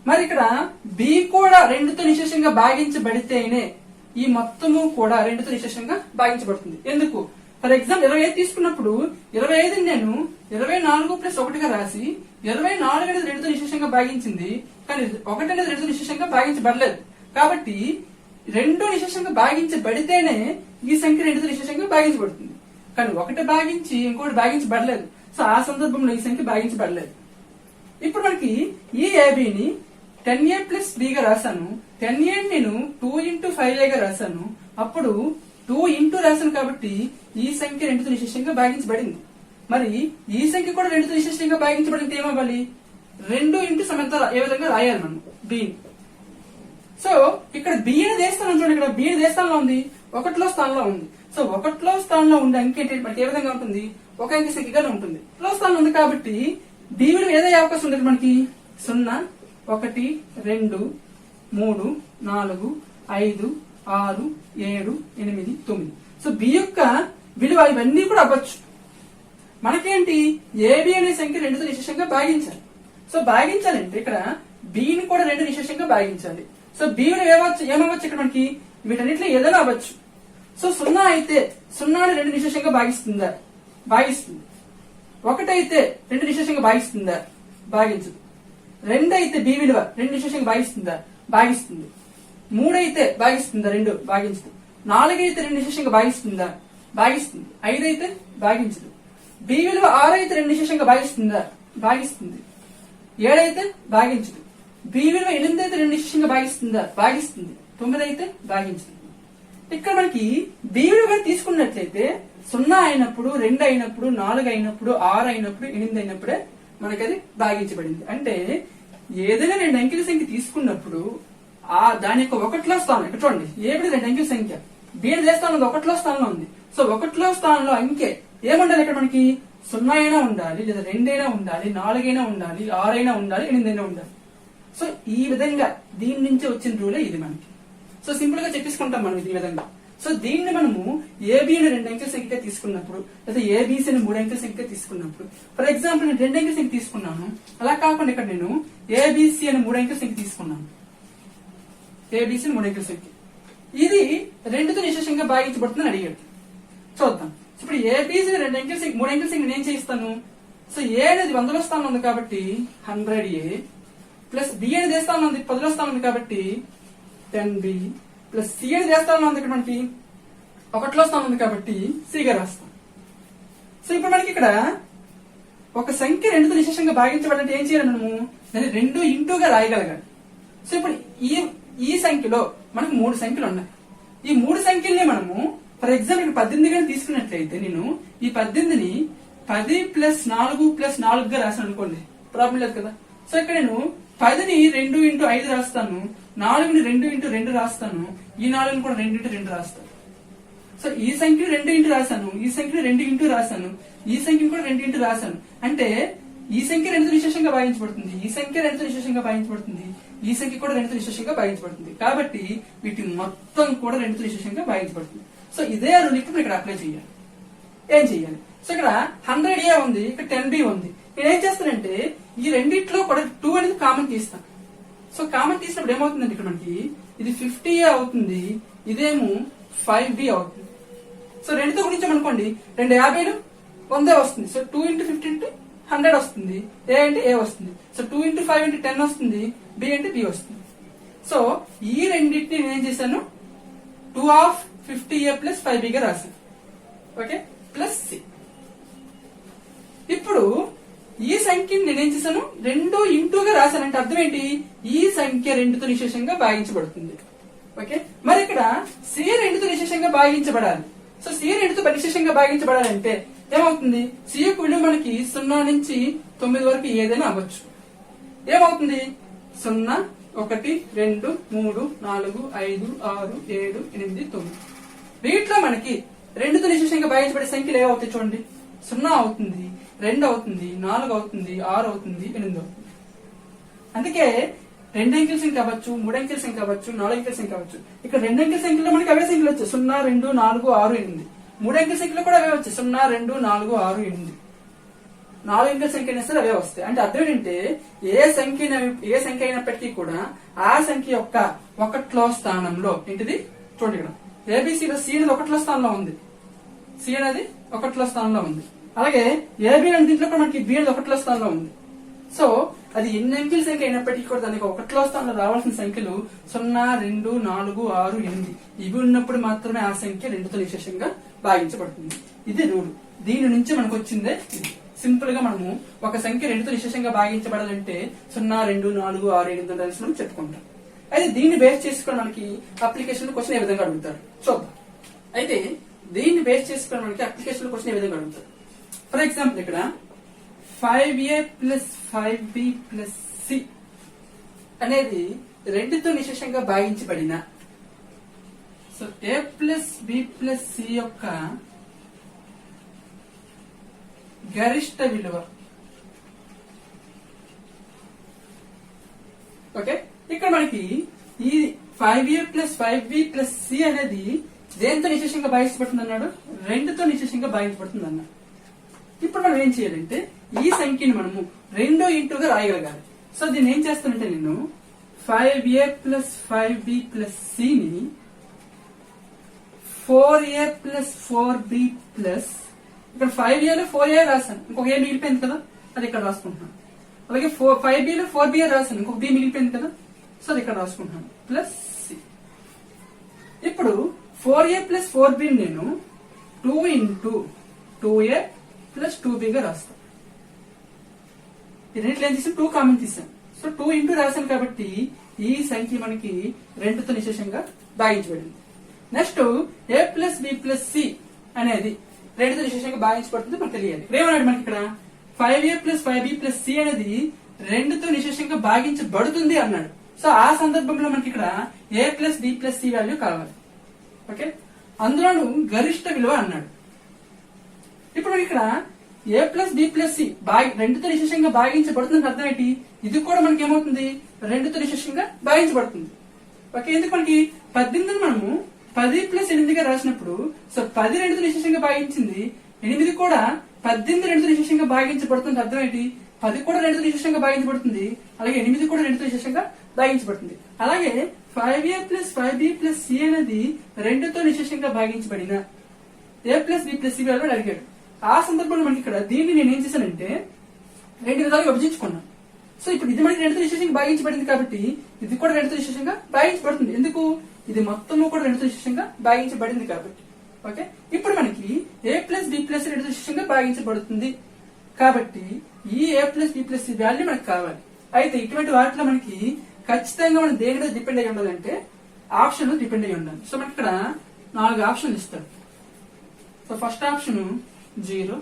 మరి ఇక్కడ b కూడా 2తో నిశేషంగా భాగించబడితేనే ఈ మొత్తము కూడా 2తో నిశేషంగా భాగించబడుతుంది. ఎందుకు, ఫర్ ఎగ్జాంపుల్ 25 తీసుకున్నప్పుడు 25 నేను 24 ప్లస్ 1గా రాసి 24 అనేది 2తో నిశేషంగా భాగించింది. కానీ 1 అనేది 2తో నిశేషంగా భాగించబడలేదు. కాబట్టి రెండు నిశేషంగా భాగించబడితేనే ఈ సంఖ్య రెండుతో నిశేషంగా భాగించబడుతుంది. కానీ ఒకటి భాగించి ఇంకోటి భాగించబడలేదు. సో ఆ సందర్భంలో ఈ సంఖ్య భాగించబడలేదు. ఇప్పుడు మనకి ఈ ఏబిని 10a ప్లస్ b గా రాశాను. 10a నేను 2 into 5a గా రాశాను. అప్పుడు 2 into రాశాను కాబట్టి ఈ సంఖ్య రెండుతో నిశేషంగా భాగించబడింది. మరి ఈ సంఖ్య కూడా రెండుతో నిశేషంగా భాగించబడింది ఏమవ్వాలి? 2 into సమంత ఏ విధంగా రాయాలి మనం b. సో ఇక్కడ బి అనేది ఏ స్థానం చూడండి, ఇక్కడ బి అనేది ఏ స్థానంలో ఉంది? ఒకటిలో స్థానంలో ఉంది. సో ఒకటిలో స్థానంలో ఉండే అంకె మనకి ఏ విధంగా ఉంటుంది? ఒక అంకె సంఖ్యగానే ఉంటుంది. ఒకటిలో స్థానంలో ఉంది కాబట్టి బి విలువ ఏదైతే అవకాశం ఉంటుంది మనకి 0, 1, 2, 3, 4, 5, 6, 7, 8, 9. సో బి యొక్క విలువ ఇవన్నీ కూడా అవ్వచ్చు. మనకేంటి? ఏబి అనే సంఖ్య రెండుతో నిశేషంగా భాగించాలి. సో భాగించాలంటే ఇక్కడ బిని కూడా రెండు నిశేషంగా భాగించాలి. సో బి విలువ ఏమవచ్చు ఇక్కడ మనకి? వీటన్నిటిలో ఏదైనా అవ్వచ్చు. సో 0 అయితే 0ని రెండు నిశేషంగా భాగిస్తుందా? భాగిస్తుంది. 1 అయితే రెండు నిశేషంగా భాగిస్తుందా? భాగించదు. 2 అయితే బి విలువ రెండు నిశేషంగా భాగిస్తుందా? భాగిస్తుంది. 3 అయితే భాగిస్తుందా? 2 భాగించదు. 4 అయితే రెండు నిశేషంగా భాగిస్తుందా? భాగిస్తుంది. 5 అయితే భాగించదు. బి విలువ 6 అయితే రెండు నిశేషంగా భాగిస్తుందా? భాగిస్తుంది. 7 అయితే భాగించదు. బి విలువ 8 అయితే రెండు నిశేషంగా భాగిస్తుందా? భాగిస్తుంది. 9 అయితే భాగించదు. ఇక్కడ మనకి బి విలువ తీసుకున్నట్లయితే 0 అయినప్పుడు, 2 అయినప్పుడు, 4 అయినప్పుడు, 6 అయినప్పుడు, 8 అయినప్పుడే మనకి అది భాగించబడింది. అంటే ఏదైనా రెండు అంకెల సంఖ్య తీసుకున్నప్పుడు దాని యొక్క ఒకటిలో స్థానం ఇక్కడ చూడండి. ఏమిటి? రెండు అంకెల సంఖ్య. బి అనేది ఏ స్థానంలో? ఒకటిలో స్థానంలో ఉంది. సో ఒకటిలో స్థానంలో అంకె ఏముండాలి ఇక్కడ మనకి? 0 అయినా ఉండాలి, లేదా 2 అయినా ఉండాలి, 4 అయినా ఉండాలి, 6 అయినా ఉండాలి, 8 అయినా ఉండాలి. సో ఈ విధంగా దీని నుంచి వచ్చిన రూలే ఇది మనకి. సో సింపుల్ గా చెప్పేసుకుంటాం మనం ఈ విధంగా. సో దీన్ని మనము ఏబి అని రెండు అంకెల సంఖ్యగా తీసుకున్నప్పుడు, లేదా ఏబిసి అని 3 అంకెల సంఖ్యగా తీసుకున్నప్పుడు, ఫర్ ఎగ్జాంపుల్ నేను 2 అంకెల సంఖ్య తీసుకున్నాను. అలా కాకుండా ఇక్కడ నేను ఏబిసి అని 3 అంకెల సంఖ్య తీసుకున్నాను. ఏబిసి అని 3 అంకెల సంఖ్య ఇది రెండుతో నిశేషంగా భాగించబడుతుందని అడిగాడు. చూద్దాం. ఇప్పుడు ఏబిసి రెండు అంకెల సంఖ్య 3 అంకెల సంఖ్య నేను చేయిస్తాను. సో ఏ అనేది 100లో స్థానంలో ఉంది కాబట్టి 100a ప్లస్ బి అనేది ఏ స్థానంలో ఉంది? 10లో స్థానం ఉంది కాబట్టి 10b ప్లస్ సి అనేది ఏ స్థానంలో ఉంది? ఇక్కడ మనకి 1లో స్థానం ఉంది కాబట్టి సిగా రాస్తాం. సో ఇప్పుడు మనకి ఇక్కడ ఒక సంఖ్య రెండుతో నిశేషంగా భాగించబడాలంటే ఏం చేయాలి మనము? దాన్ని 2 ఇంటూగా రాయగలగాలి. సో ఇప్పుడు ఈ సంఖ్యలో మనకు 3 సంఖ్యలు ఉన్నాయి. ఈ 3 సంఖ్యల్ని మనము ఫర్ ఎగ్జాంపుల్ ఇక్కడ 18 గాని తీసుకున్నట్లయితే నేను ఈ 18ని 10 ప్లస్ 4 ప్లస్ 4 గా రాసాను అనుకోండి, ప్రాబ్లం లేదు కదా. సో ఇక్కడ నేను 10ని 2 ఇంటూ 5 రాస్తాను, 4ని 2 ఇంటూ 2 రాస్తాను, ఈ 4ని కూడా 2 ఇంటూ 2 రాస్తాను. సో ఈ సంఖ్యను 2 ఇంటూ రాశాను, ఈ సంఖ్యను 2 ఇంటూ రాశాను, ఈ సంఖ్యను కూడా 2 ఇంటూ రాశాను. అంటే ఈ సంఖ్య రెండుతో నిశేషంగా భాగించబడుతుంది, ఈ సంఖ్య రెండుతో నిశేషంగా భాగించబడుతుంది, ఈ సంఖ్య కూడా రెండుతో నిశేషంగా భాగించబడుతుంది. కాబట్టి వీటి మొత్తం కూడా రెండుతో నిశేషంగా భాగించబడుతుంది. సో ఇదే రూల్ ఇప్పుడు ఇక్కడ అప్లై చేయాలి. ఏం చేయాలి? సో ఇక్కడ 100a ఉంది, ఇక్కడ 10b ఉంది. నేను ఏం చేస్తానంటే ఈ రెండిట్లో కూడా 2 అనేది కామన్ తీస్తాను. సో కామన్ తీసినప్పుడు ఏమవుతుందంటే ఇక్కడ మనకి ఇది 50a అవుతుంది, ఇదేమో 5b అవుతుంది. సో రెండుతో గుణించామనుకోండి 2 50లు 100 వస్తుంది. సో 2 into 50 into 100 వస్తుంది. ఏ అంటే ఏ వస్తుంది. సో 2 into 5 into 10 వస్తుంది, బి అంటే బి వస్తుంది. సో ఈ రెండింటిని నేను ఏం చేశాను? 2 of 50a ప్లస్ 5b గా రాశాను. Okay, plus c. ఇప్పుడు ఈ సంఖ్యని నేనేం చేశాను? 2 ఇంటూగా రాశానంటే అర్థం ఏంటి? ఈ సంఖ్య రెండుతో నిశేషంగా భాగించబడుతుంది. ఓకే, మరి ఇక్కడ సి రెండుతో నిశేషంగా భాగించబడాలి. సో సి రెండుతో నిశేషంగా భాగించబడాలంటే ఏమవుతుంది? సి యొక్క విలువ మనకి 0 నుంచి 9 వరకు ఏదైనా అవ్వచ్చు. ఏమవుతుంది? 0, 1, 2, 3, 4, 5, 6, 7, 8, 9. వీటిలో మనకి రెండుతో నిశేషంగా భాగించబడే సంఖ్యలు ఏమవుతాయి చూడండి. 0 అవుతుంది, 2 అవుతుంది, 4 అవుతుంది, 6 అవుతుంది, 8 అవుతుంది. అందుకే 2 అంకెల సంఖ్య అవ్వచ్చు, 3 అంకెల సంఖ్య అవ్వచ్చు, 4 అంకెల సంఖ్య అవ్వచ్చు. ఇక్కడ 2 అంకెల సంఖ్యలో మనకి అవే సంఖ్యలు వచ్చాయి. 0, 2, 4, 6, 8. 3 అంకెల సంఖ్యలో కూడా అవే వచ్చాయి. 0, 2, 4, 6, 8. 4 అంకెల సంఖ్య అయినా సరే అవే వస్తాయి. అంటే అర్థం ఏంటంటే ఏ సంఖ్య అయినప్పటికీ కూడా ఆ సంఖ్య యొక్క 1లో స్థానంలో ఏంటిది చూడండి. ఇక్కడ ఏబిసిలో సి అనేది 1లో స్థానంలో ఉంది, సి అనేది 1లో స్థానంలో ఉంది. అలాగే ఏబి అనే దీంట్లో కూడా మనకి బి అనేది 1లో స్థానంలో ఉంది. సో అది ఎన్ని అంకెల సంఖ్య అయినప్పటికీ కూడా దానికి ఒకటిలో స్థానంలో రావాల్సిన సంఖ్యలు 0, 2, 4, 6, 8 ఇవి ఉన్నప్పుడు మాత్రమే ఆ సంఖ్య 2తో నిశేషంగా భాగించబడుతుంది. ఇది రూల్. దీని నుంచి మనకు వచ్చిందే ఇది. సింపుల్ గా మనము ఒక సంఖ్య 2తో నిశేషంగా భాగించబడాలంటే 0, 2, 4, 6, 8 కలిసి మనం చెప్పుకుంటాం. అయితే దీన్ని బేస్ చేసుకుని మనకి అప్లికేషన్ క్వశ్చన్ ఏ విధంగా అడుగుతారు చూద్దాం. అయితే దీన్ని బేస్ చేసుకుని మనకి అప్లికేషన్ క్వశ్చన్ ఏ విధంగా అడుగుతారు. ఫర్ ఎగ్జాంపుల్ ఇక్కడ 5a + 5b + c అనేది 2తో నిశేషంగా భాగించబడిన సో a + b + c యొక్క గరిష్ట విలువ. ఓకే, ఇక్కడ మనకి ఈ 5a + 5b + c అనేది దేంతో నిశేషంగా భాగించబడుతుంది అన్నాడు, 2తో నిశేషంగా భాగించబడుతుంది అన్నాడు. ఇప్పుడు మనం ఏం చేయాలంటే ఈ సంఖ్యను మనము 2 ఇంటూగా రాయగలగాలి. సో దీన్ని ఏం చేస్తానంటే నేను 5a + 5b + c ని 4a + 4b ఇక్కడ 5a లో 4a రాశాను, ఇంకొక a మిగిలిపోయింది కదా, అది ఇక్కడ రాసుకుంటున్నాను. అలాగే 5b లో 4b రాశాను, ఇంకొక b మిగిలిపోయింది కదా, సో అది ఇక్కడ రాసుకుంటున్నాను ప్లస్ c. ఇప్పుడు 4a + 4b నేను 2 ఇంటూ 2a + 2b గా రాస్తాను. ఈ రెండింటిలో ఏం చేసాను, 2 కామన్ తీసాను. సో 2 ఇంటూ రాశాను కాబట్టి ఈ సంఖ్య మనకి 2తో నిశేషంగా భాగించబడింది. నెక్స్ట్ a + b + c అనేది 2తో నిశేషంగా భాగించబడుతుంది మనకు తెలియాలి. ఏమన్నాడు మనకి ఇక్కడ 5a + 5b + c అనేది 2తో నిశేషంగా భాగించబడుతుంది అన్నాడు. సో ఆ సందర్భంలో మనకి ఇక్కడ a + b + c వాల్యూ కావాలి. ఓకే, అందులోను గరిష్ట విలువ అన్నాడు. ఇప్పుడు మనకి ఇక్కడ a + b + c 2తో నిశేషంగా భాగించబడుతుంది అర్థం ఏంటి, ఇది కూడా మనకి ఏమవుతుంది 2తో నిశేషంగా భాగించబడుతుంది. ఓకే, ఎందుకు మనకి 18 మనము 10 + 8గా రాసినప్పుడు సో 10 2తో నిశేషంగా భాగించింది, 8 కూడా 18 2తో నిశేషంగా భాగించబడుతుంది అర్థం ఏంటి, 10 కూడా 2తో నిశేషంగా భాగించబడుతుంది, అలాగే 8 కూడా 2తో నిశేషంగా భాగించబడుతుంది. అలాగే 5a + 5b + c అనేది 2తో నిశేషంగా భాగించబడిన a + b + c వాల్యూ అడిగాడు. ఆ సందర్భంలో మనకి ఇక్కడ దీన్ని నేను ఏం చేశానంటే 2 విధాలుగా విభజించుకున్నాను. సో ఇప్పుడు ఇది మనకి 2తో నిశేషంగా భాగించబడింది కాబట్టి ఇది కూడా 2తో నిశేషంగా భాగించబడుతుంది. ఎందుకు, ఇది మొత్తము కూడా 2తో నిశేషంగా భాగించబడింది కాబట్టి. ఓకే, ఇప్పుడు మనకి a + b + 2తో నిశేషంగా భాగించబడుతుంది కాబట్టి ఈ a + b + c వాల్యూ మనకు కావాలి. అయితే ఇటువంటి వాటిలో మనకి ఖచ్చితంగా మనం దేని మీద డిపెండ్ అయ్యి ఉండాలంటే ఆప్షన్ డిపెండ్ అయ్యి ఉండాలి. సో మనకి ఇక్కడ 4 ఆప్షన్లు ఇస్తాడు. So first option 0,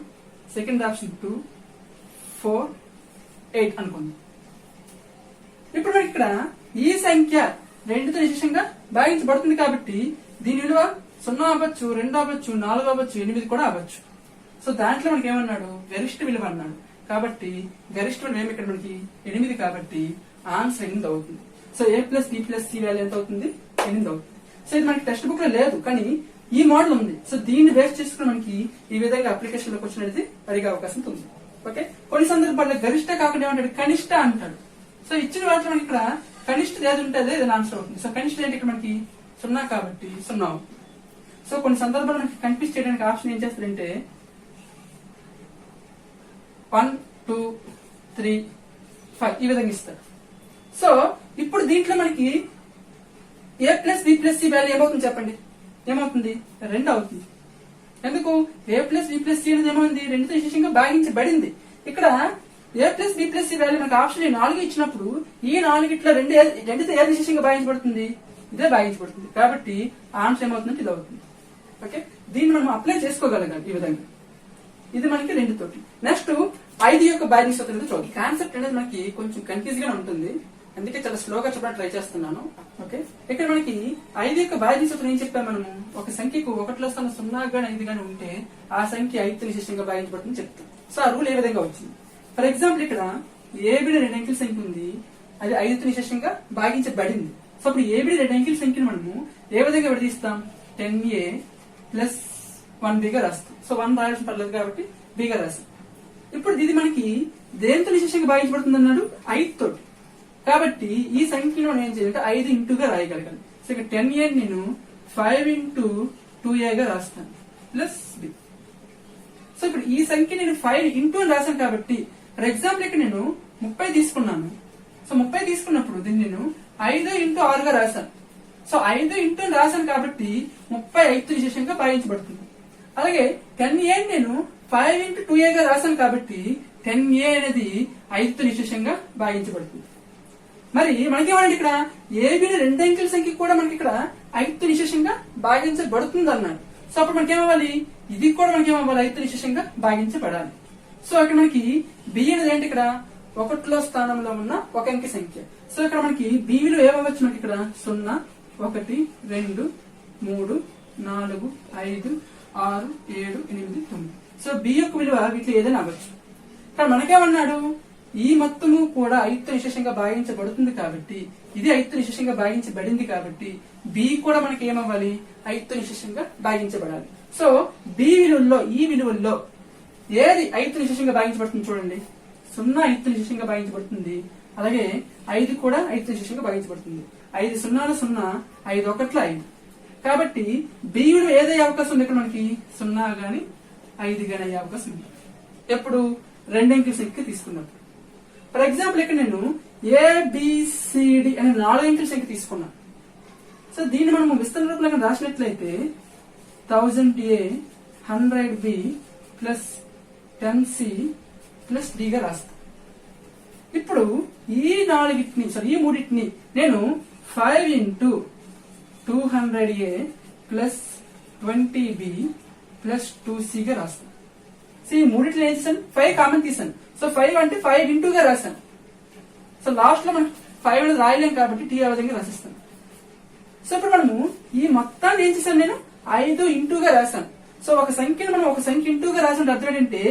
second option 2, 4, 8 అనుకుంది. ఇప్పుడు మనకి ఇక్కడ ఈ సంఖ్య 2తో నిశేషంగా భాగించబడుతుంది కాబట్టి దీని విలువ 0 అవ్వచ్చు, 2 అవ్వచ్చు, 4 అవ్వచ్చు, 8 కూడా అవ్వచ్చు. సో దాంట్లో మనకి ఏమన్నాడు, గరిష్ట విలువ అన్నాడు. కాబట్టి గరిష్ట విలువ ఏమి ఇక్కడ మనకి 8 కాబట్టి ఆన్సర్ 8 అవుతుంది. So a + b + c value ఎంత అవుతుంది, 8 అవుతుంది. సో ఇది మనకి టెక్స్ట్ బుక్ లో లేదు కానీ ఈ మోడల్ ఉంది. సో దీన్ని బేస్ చేసుకుని మనకి ఈ విధంగా అప్లికేషన్ లోకి వచ్చినది అడిగే అవకాశం ఉంది. ఓకే, కొన్ని సందర్భాల్లో గరిష్ట కాకుండా ఏమంటాడు, కనిష్ట అంటాడు. సో ఇచ్చిన వాటిలో మనకి ఇక్కడ కనిష్ట ఏది ఉంటే అదే ఆన్సర్ అవుతుంది. సో కనిష్ట ఏంటి ఇక్కడ మనకి 0 కాబట్టి 0 అవుతుంది. సో కొన్ని సందర్భాల్లో మనకి కన్ఫ్యూజ్ చేయడానికి ఆప్షన్ ఏం చేస్తాడంటే 1, 2, 3, 5 ఈ విధంగా ఇస్తాడు. సో ఇప్పుడు దీంట్లో మనకి a + b + c వాల్యూ ఏమవుతుంది చెప్పండి, ఏమవుతుంది 2 అవుతుంది. ఎందుకు, a + b + c అనేది ఏమైంది 2తో నిశేషంగా భాగించబడింది. ఇక్కడ a + b + c వాల్యూ మనకి ఆప్షన్ 4 ఇచ్చినప్పుడు ఈ 4 ఇట్లా 2తో ఏది నిశేషంగా భాగించబడుతుంది, ఇదే భాగించబడుతుంది. కాబట్టి ఆన్సర్ ఏమవుతుందంటే ఇది అవుతుంది. ఓకే, దీన్ని మనం అప్లై చేసుకోగలగాలి ఈ విధంగా. ఇది మనకి 2 తోటి. నెక్స్ట్ 5 యొక్క భాగించ సూత్రం చూద్దాం. కాన్సెప్ట్ అనేది మనకి కొంచెం కన్ఫ్యూజ్ గా ఉంటుంది, అందుకే చాలా స్లోగా చెప్పడానికి ట్రై చేస్తున్నాను. ఓకే, ఇక్కడ మనకి 5 యొక్క భాగించ సూత్రం ఏం చెప్పాము మనము, ఒక సంఖ్యకు 1లో స్థానం 0 గాని 5 గాని ఉంటే ఆ సంఖ్య 5తో నిశేషంగా భాగించబడుతుంది చెప్తాం. సో ఆ రూల్ ఏ విధంగా వచ్చింది. ఫర్ ఎగ్జాంపుల్ ఇక్కడ ఏబిడి 2 అంకెల సంఖ్య ఉంది, అది 5తో నిశేషంగా భాగించబడింది. సో అప్పుడు ఏబిడి 2 అంకెల సంఖ్యను మనము ఏ విధంగా విడదీస్తాం, 10a + 1b గా రాస్తాం. సో 1 రాయాల్సిన పర్లేదు కాబట్టి b గా రాస్తాం. ఇప్పుడు ఇది మనకి దేంతో నిశేషంగా భాగించబడుతుంది అన్నాడు, 5 తోటి. కాబట్టి ఈ సంఖ్యను నేను ఏం చేయాలంటే 5 ఇంటూగా రాయగలగాలి. సో ఇక్కడ 10a నేను 5 ఇంటూ 2a గా రాస్తాను ప్లస్ b. సో ఇప్పుడు ఈ సంఖ్య నేను 5 ఇంటూ అని రాశాను కాబట్టి ఫర్ ఎగ్జాంపుల్ ఇక్కడ నేను 30 తీసుకున్నాను. సో 30 తీసుకున్నప్పుడు దీన్ని నేను 5 ఇంటూ 6గా రాశాను. సో 5 ఇంటూ రాశాను కాబట్టి 30 5తో నిశేషంగా భాగించబడుతుంది. అలాగే 10a నేను 5 ఇంటూ 2aగా రాశాను కాబట్టి 10a అనేది 5తో నిశేషంగా భాగించబడుతుంది. మరి మనకేమంటే ఇక్కడ ఏబిని రెండు అంకెల సంఖ్య కూడా మనకి ఇక్కడ 5తో నిశేషంగా భాగించబడుతుంది అన్నాడు. సో అప్పుడు మనకేమవ్వాలి, ఇది కూడా మనకేమవ్వాలి, 5తో నిశేషంగా భాగించబడాలి. సో ఇక్కడ మనకి బి అనేది ఏంటి, ఇక్కడ 1లో స్థానంలో ఉన్న ఒక అంకె సంఖ్య. సో ఇక్కడ మనకి బి విలువ ఏమవ్వచ్చు, మనకి ఇక్కడ 0, 1, 2, 3, 4, 5, 6, 7, 8, 9. సో బి యొక్క విలువ వీటిలో ఏదైనా అవ్వచ్చు. కానీ మనకేమన్నాడు, ఈ మొత్తము కూడా 5తో నిశేషంగా భాగించబడుతుంది కాబట్టి, ఇది 5తో నిశేషంగా భాగించబడింది కాబట్టి బి కూడా మనకి ఏమవ్వాలి, 5తో నిశేషంగా భాగించబడాలి. సో బి విలువల్లో ఈ విలువల్లో ఏది 5తో నిశేషంగా భాగించబడుతుంది చూడండి. 0 5తో నిశేషంగా భాగించబడుతుంది. అలాగే 5 కూడా 5తో నిశేషంగా భాగించబడుతుంది. 5 0లు 0, 5 1లు 5. కాబట్టి బి విలువ ఏదయ్యే అవకాశం ఉంది, ఇక్కడ మనకి 0 గాని 5 గాని అయ్యే అవకాశం ఉంది. ఎప్పుడు రెండు అంకెల సంఖ్య తీసుకున్నప్పుడు. ఫర్ ఎగ్జాంపుల్ ఇక్కడ నేను ఏబిసిడి అనే 4 అంకెల సంఖ్య తీసుకున్నాను. సో దీన్ని మనము విస్తరణ రూపంలో రాసినట్లయితే 1000a 100b plus 10c plus d గా రాస్తాం. ఇప్పుడు ఈ మూడింటిని నేను 5 into 200a plus 20b plus 2c గా రాస్తాను. సో ఈ మూడింటిని ఏం చేశాను, 5 కామన్ తీసాను. సో 5 అంటే 5 ఇంటూ గా రాశాను. సో లాస్ట్ లో మనం 5 అనేది రాయలేం కాబట్టి టీ ఆ విధంగా రాసిస్తాను. సో ఇప్పుడు మనము ఈ మొత్తాన్ని ఏం చేశాను, నేను 5 ఇంటూగా రాశాను. సో ఒక సంఖ్యను మనం ఒక సంఖ్య ఇంటూగా రాసిన అర్థం ఏంటంటే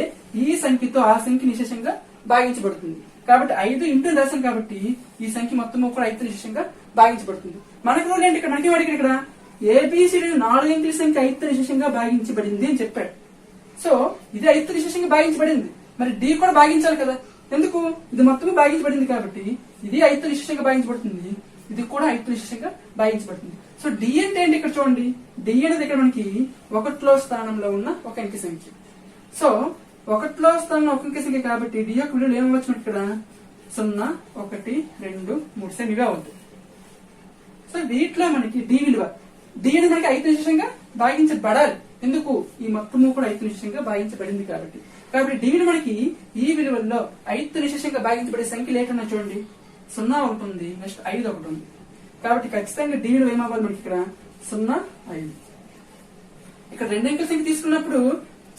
ఈ సంఖ్యతో ఆ సంఖ్య నిశేషంగా భాగించబడుతుంది. కాబట్టి 5 ఇంటూ రాశాను కాబట్టి ఈ సంఖ్య మొత్తం కూడా 5తో నిశేషంగా భాగించబడుతుంది. మనకు రూల్ ఏంటి, ఇక్కడ మనకి వాడికి ఇక్కడ ఏబిసిడి 4 అంకెల సంఖ్య 5తో నిశేషంగా భాగించబడింది అని చెప్పాడు. సో ఇది 5తో నిశేషంగా భాగించబడింది, మరి డి కూడా భాగించాలి కదా. ఎందుకు, ఇది మొత్తం భాగించబడింది కాబట్టి ఇది 5తో నిశేషంగా భాగించబడుతుంది, ఇది కూడా 5తో నిశేషంగా భాగించబడుతుంది. సో డి అంటే ఏంటి, ఇక్కడ చూడండి. డి అనేది ఇక్కడ మనకి 1లో స్థానంలో ఉన్న ఒక అంకె సంఖ్య. సో 1లో స్థానంలో ఒక అంకె సంఖ్య కాబట్టి డి యొక్క విలువలు ఏమవచ్చు మనకి ఇక్కడ 0, 1, 2, 3 సేమ్ ఇవే అవుతాయి. సో వీటిలో మనకి డి విలువ, డి అనేది మనకి 5తో నిశేషంగా భాగించబడాలి. ఎందుకు, ఈ మొత్తము కూడా 5తో నిశేషంగా భాగించబడింది కాబట్టి. కాబట్టి డి విలువ మనకి ఈ విలువల్లో 5తో నిశేషంగా భాగించబడే సంఖ్యలు ఏంటన్నా చూడండి. 0 ఒకటి ఉంది, నెక్స్ట్ 5 ఒకటి ఉంది. కాబట్టి ఖచ్చితంగా డి విలువ ఏమవ్వాలి మనకి ఇక్కడ 0, 5. ఇక్కడ రెండు అంకెల సంఖ్య తీసుకున్నప్పుడు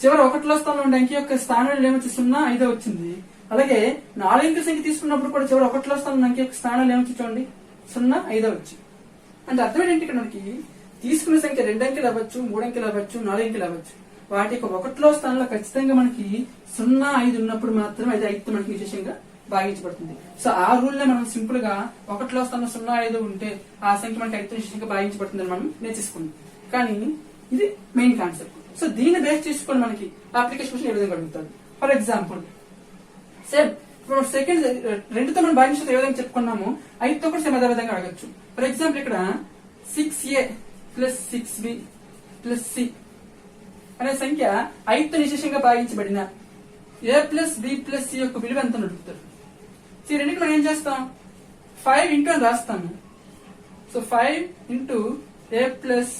చివరి 1లో స్థానంలో ఉండే అంకె యొక్క స్థానంలో ఏమొచ్చి 0, 5 వచ్చింది. అలాగే 4 అంకెల సంఖ్య తీసుకున్నప్పుడు కూడా చివరి 1లో స్థానంలో అంకె యొక్క స్థానంలో ఏమొచ్చి చూడండి 0, 5 వచ్చింది. అంటే అర్థం ఏంటి, ఇక్కడ మనకి తీసుకున్న సంఖ్య 2 అంకెలు అవ్వచ్చు, 3 అంకెలు అవ్వచ్చు, 4 అంకెలు అవ్వచ్చు. వాటి యొక్క 1లో స్థానంలో ఖచ్చితంగా మనకి 0, 5 ఉన్నప్పుడు మాత్రమే అది 5తో మనకి నిశేషంగా భాగించబడుతుంది. సో ఆ రూల్ నే మనం సింపుల్ గా 1లో స్థానంలో 0, 5 ఉంటే ఆ సంఖ్య మనకి 5తో నిశేషంగా భాగించబడుతుందని మనం నేర్చేసుకున్నాం. కానీ ఇది మెయిన్ కాన్సెప్ట్. సో దీన్ని బేస్ చేసుకొని మనకి అప్లికేషన్ ఏ విధంగా అడుగుతారు. ఫర్ ఎగ్జాంపుల్ సేమ్ ఇప్పుడు సెకండ్ 2తో మనం భాగించడం ఏ విధంగా చెప్పుకున్నాము, 5తో కూడా సేమ్ అదే విధంగా అడగచ్చు. ఫర్ ఎగ్జాంపుల్ ఇక్కడ 6a plus 6b plus c అనే సంఖ్య 5తో నిశేషంగా భాగించబడిన a plus b plus c యొక్క విలువ ఎంత అడుగుతారు. ఈ రెండింటి మనం ఏం చేస్తాం, 5 ఇంటూ అని రాస్తాము. So 5 into a plus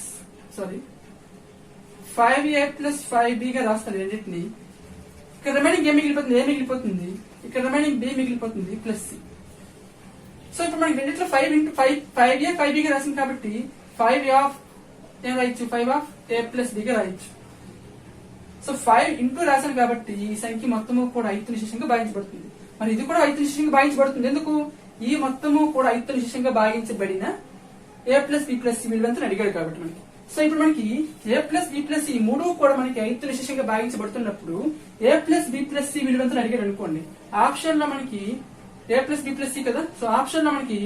5a plus 5b గా రాస్తాను రెండింటిని. ఇక్కడ రిమైనింగ్ ఏ మిగిలిపోతుంది, ఏ మిగిలిపోతుంది, ఇక్కడ రిమైనింగ్ b మిగిలిపోతుంది ప్లస్ c. సో ఇప్పుడు మనకి రెండింటిలో 5 ఇంటూ 5a 5b గా రాసింది కాబట్టి 5a ఆఫ్ ఏం రాయొచ్చు, 5 ఆఫ్ a ప్లస్ b గా రాయొచ్చు. సో 5 ఇంటూ రాశాను కాబట్టి ఈ సంఖ్య మొత్తము కూడా 5తో నిశేషంగా భాగించబడుతుంది. మరి ఇది కూడా 5తో నిశేషంగా భాగించబడుతుంది. ఎందుకు, ఈ మొత్తము కూడా 5తో నిశేషంగా భాగించబడిన a plus b plus c విలువంతా అడిగాడు కాబట్టి మనకి. సో ఇప్పుడు మనకి a plus b plus c మూడు కూడా మనకి 5తో నిశేషంగా భాగించబడుతున్నప్పుడు a plus b plus c విలువంతా అడిగాడు అనుకోండి. ఆప్షన్ లో మనకి a plus b plus c కదా. సో ఆప్షన్ లో మనకి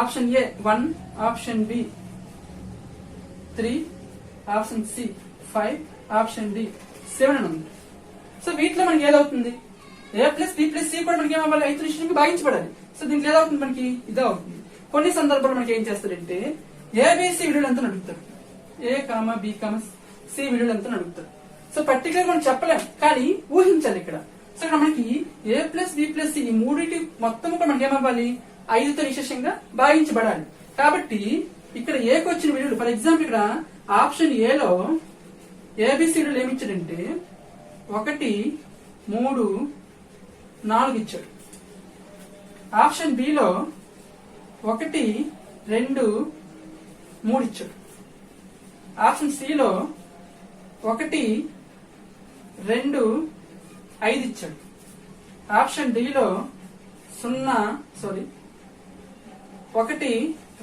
option A 1, option B 3, option C 5, option D 7 అని ఉంది. సో వీటిలో మనకి ఏదవుతుంది, a plus b plus C కూడా మనకి ఏమవ్వాలి, 5తో నిశేషంగా భాగించబడాలి. సో దీంట్లో ఏదవుతుంది, మనకి ఇదే అవుతుంది. కొన్ని సందర్భాలు మనకి ఏం చేస్తారంటే ఏబిసి విలువలు ఎంత అడుగుతారు, ఏ కామ బి కామ సి విలువలు ఎంత అడుగుతారు. సో పర్టికులర్ మనం చెప్పలేం, కానీ ఊహించాలి ఇక్కడ. సో ఇక్కడ మనకి ఏ ప్లస్ బి ప్లస్ సి ఈ మూడింటి మొత్తం కూడా మనకి ఏమవ్వాలి 5తో నిశేషంగా భాగించబడాలి. కాబట్టి ఇక్కడ ఏకి వచ్చిన విలువలు ఫర్ ఎగ్జాంపుల్ ఇక్కడ ఆప్షన్ ఏలో ఏబిసిడీలు ఏమి ఇచ్చాడంటే 1, 3, 4 ఇచ్చాడు. ఆప్షన్ బిలో 1, 2, 3 ఇచ్చాడు. ఆప్షన్ సిలో 1, 2, 5 ఇచ్చాడు. ఆప్షన్ డిలో 1,